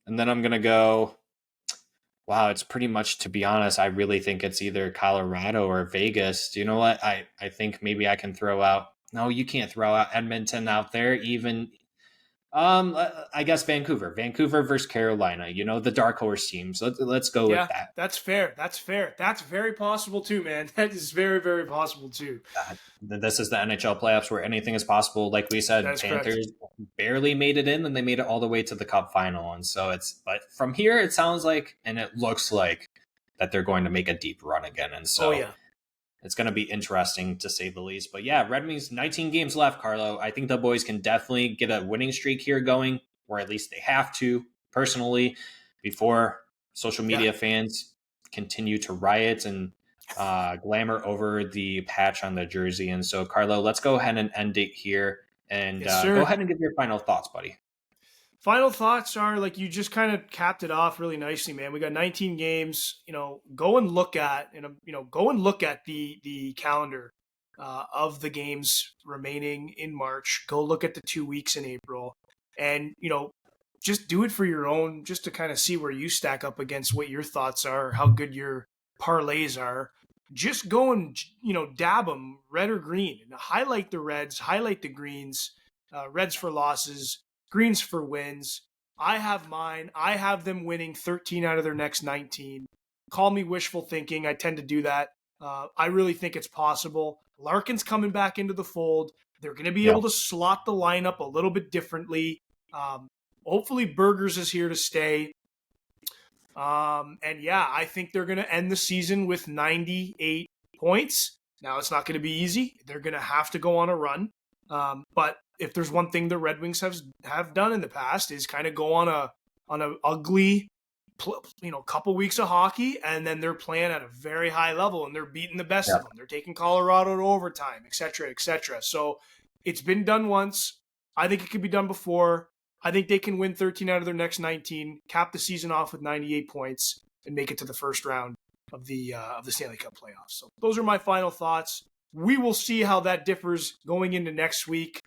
and then I'm going to go, wow, it's pretty much, to be honest, I really think it's either Colorado or Vegas. Do you know what? I think maybe I can throw out, no, you can't throw out Edmonton out there even. I guess Vancouver versus Carolina, the dark horse teams. Let's go with that. That's fair. That's very possible too, man. That is very, very possible too. This is the NHL playoffs where anything is possible. Like we said, Panthers barely made it in, and they made it all the way to the Cup final. And so but from here, it sounds like, and it looks like that they're going to make a deep run again. And so it's going to be interesting to say the least. But yeah, Red Wings, 19 games left, Carlo. I think the boys can definitely get a winning streak here going, or at least they have to, personally, before social media fans continue to riot and glamour over the patch on the jersey. And so, Carlo, let's go ahead and end it here. And go ahead and give your final thoughts, buddy. Final thoughts are, like, you just kind of capped it off really nicely, man. We got 19 games. Go and look at the calendar of the games remaining in March. Go look at the 2 weeks in April, and just do it for your own, just to kind of see where you stack up against what your thoughts are, how good your parlays are. Just go and dab them, red or green, and highlight the reds, highlight the greens, reds for losses, greens for wins. I have mine. I have them winning 13 out of their next 19. Call me wishful thinking. I tend to do that. I really think it's possible. Larkin's coming back into the fold. They're going to be able to slot the lineup a little bit differently. Hopefully Burgers is here to stay. I think they're going to end the season with 98 points. Now, it's not going to be easy. They're going to have to go on a run. But if there's one thing the Red Wings have done in the past, is kind of go on a ugly couple weeks of hockey, and then they're playing at a very high level, and they're beating the best Yeah. of them. They're taking Colorado to overtime, et cetera, et cetera. So it's been done once. I think it could be done before. I think they can win 13 out of their next 19, cap the season off with 98 points, and make it to the first round of the Stanley Cup playoffs. So those are my final thoughts. We will see how that differs going into next week.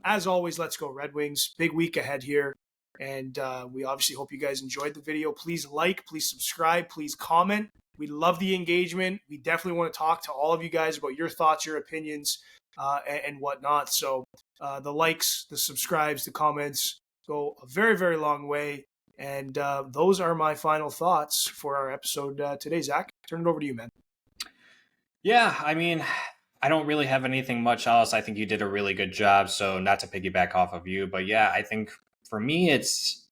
As always, let's go Red Wings. Big week ahead here. And we obviously hope you guys enjoyed the video. Please like, please subscribe, please comment. We love the engagement. We definitely want to talk to all of you guys about your thoughts, your opinions, and whatnot. So the likes, the subscribes, the comments go a very, very long way. And those are my final thoughts for our episode today. Zach, turn it over to you, man. Yeah, I mean, I don't really have anything much else. I think you did a really good job. So not to piggyback off of you, but yeah, I think for me, it's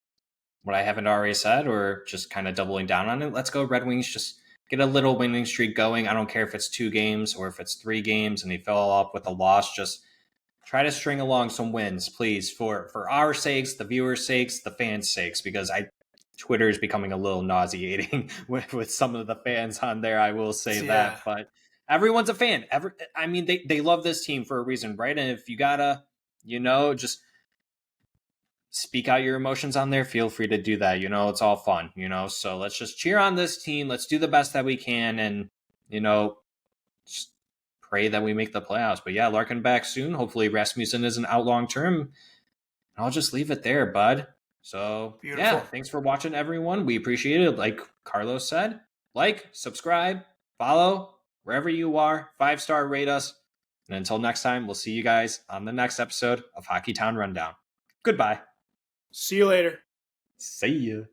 what I haven't already said or just kind of doubling down on it. Let's go Red Wings. Just get a little winning streak going. I don't care if it's 2 games or if it's 3 games and they fill up with a loss. Just try to string along some wins, please, for our sakes, the viewers' sakes, the fans' sakes, because Twitter is becoming a little nauseating with some of the fans on there. I will say that, but everyone's a fan. They love this team for a reason, right? And if you gotta, just speak out your emotions on there, feel free to do that. It's all fun, so let's just cheer on this team. Let's do the best that we can. And, just pray that we make the playoffs. But yeah, Larkin back soon. Hopefully Rasmussen isn't out long-term. I'll just leave it there, bud. So Beautiful. Yeah, thanks for watching, everyone. We appreciate it. Like Carlos said, like, subscribe, follow wherever you are, 5-star rate us. And until next time, we'll see you guys on the next episode of Hockeytown Rundown. Goodbye. See you later. See ya.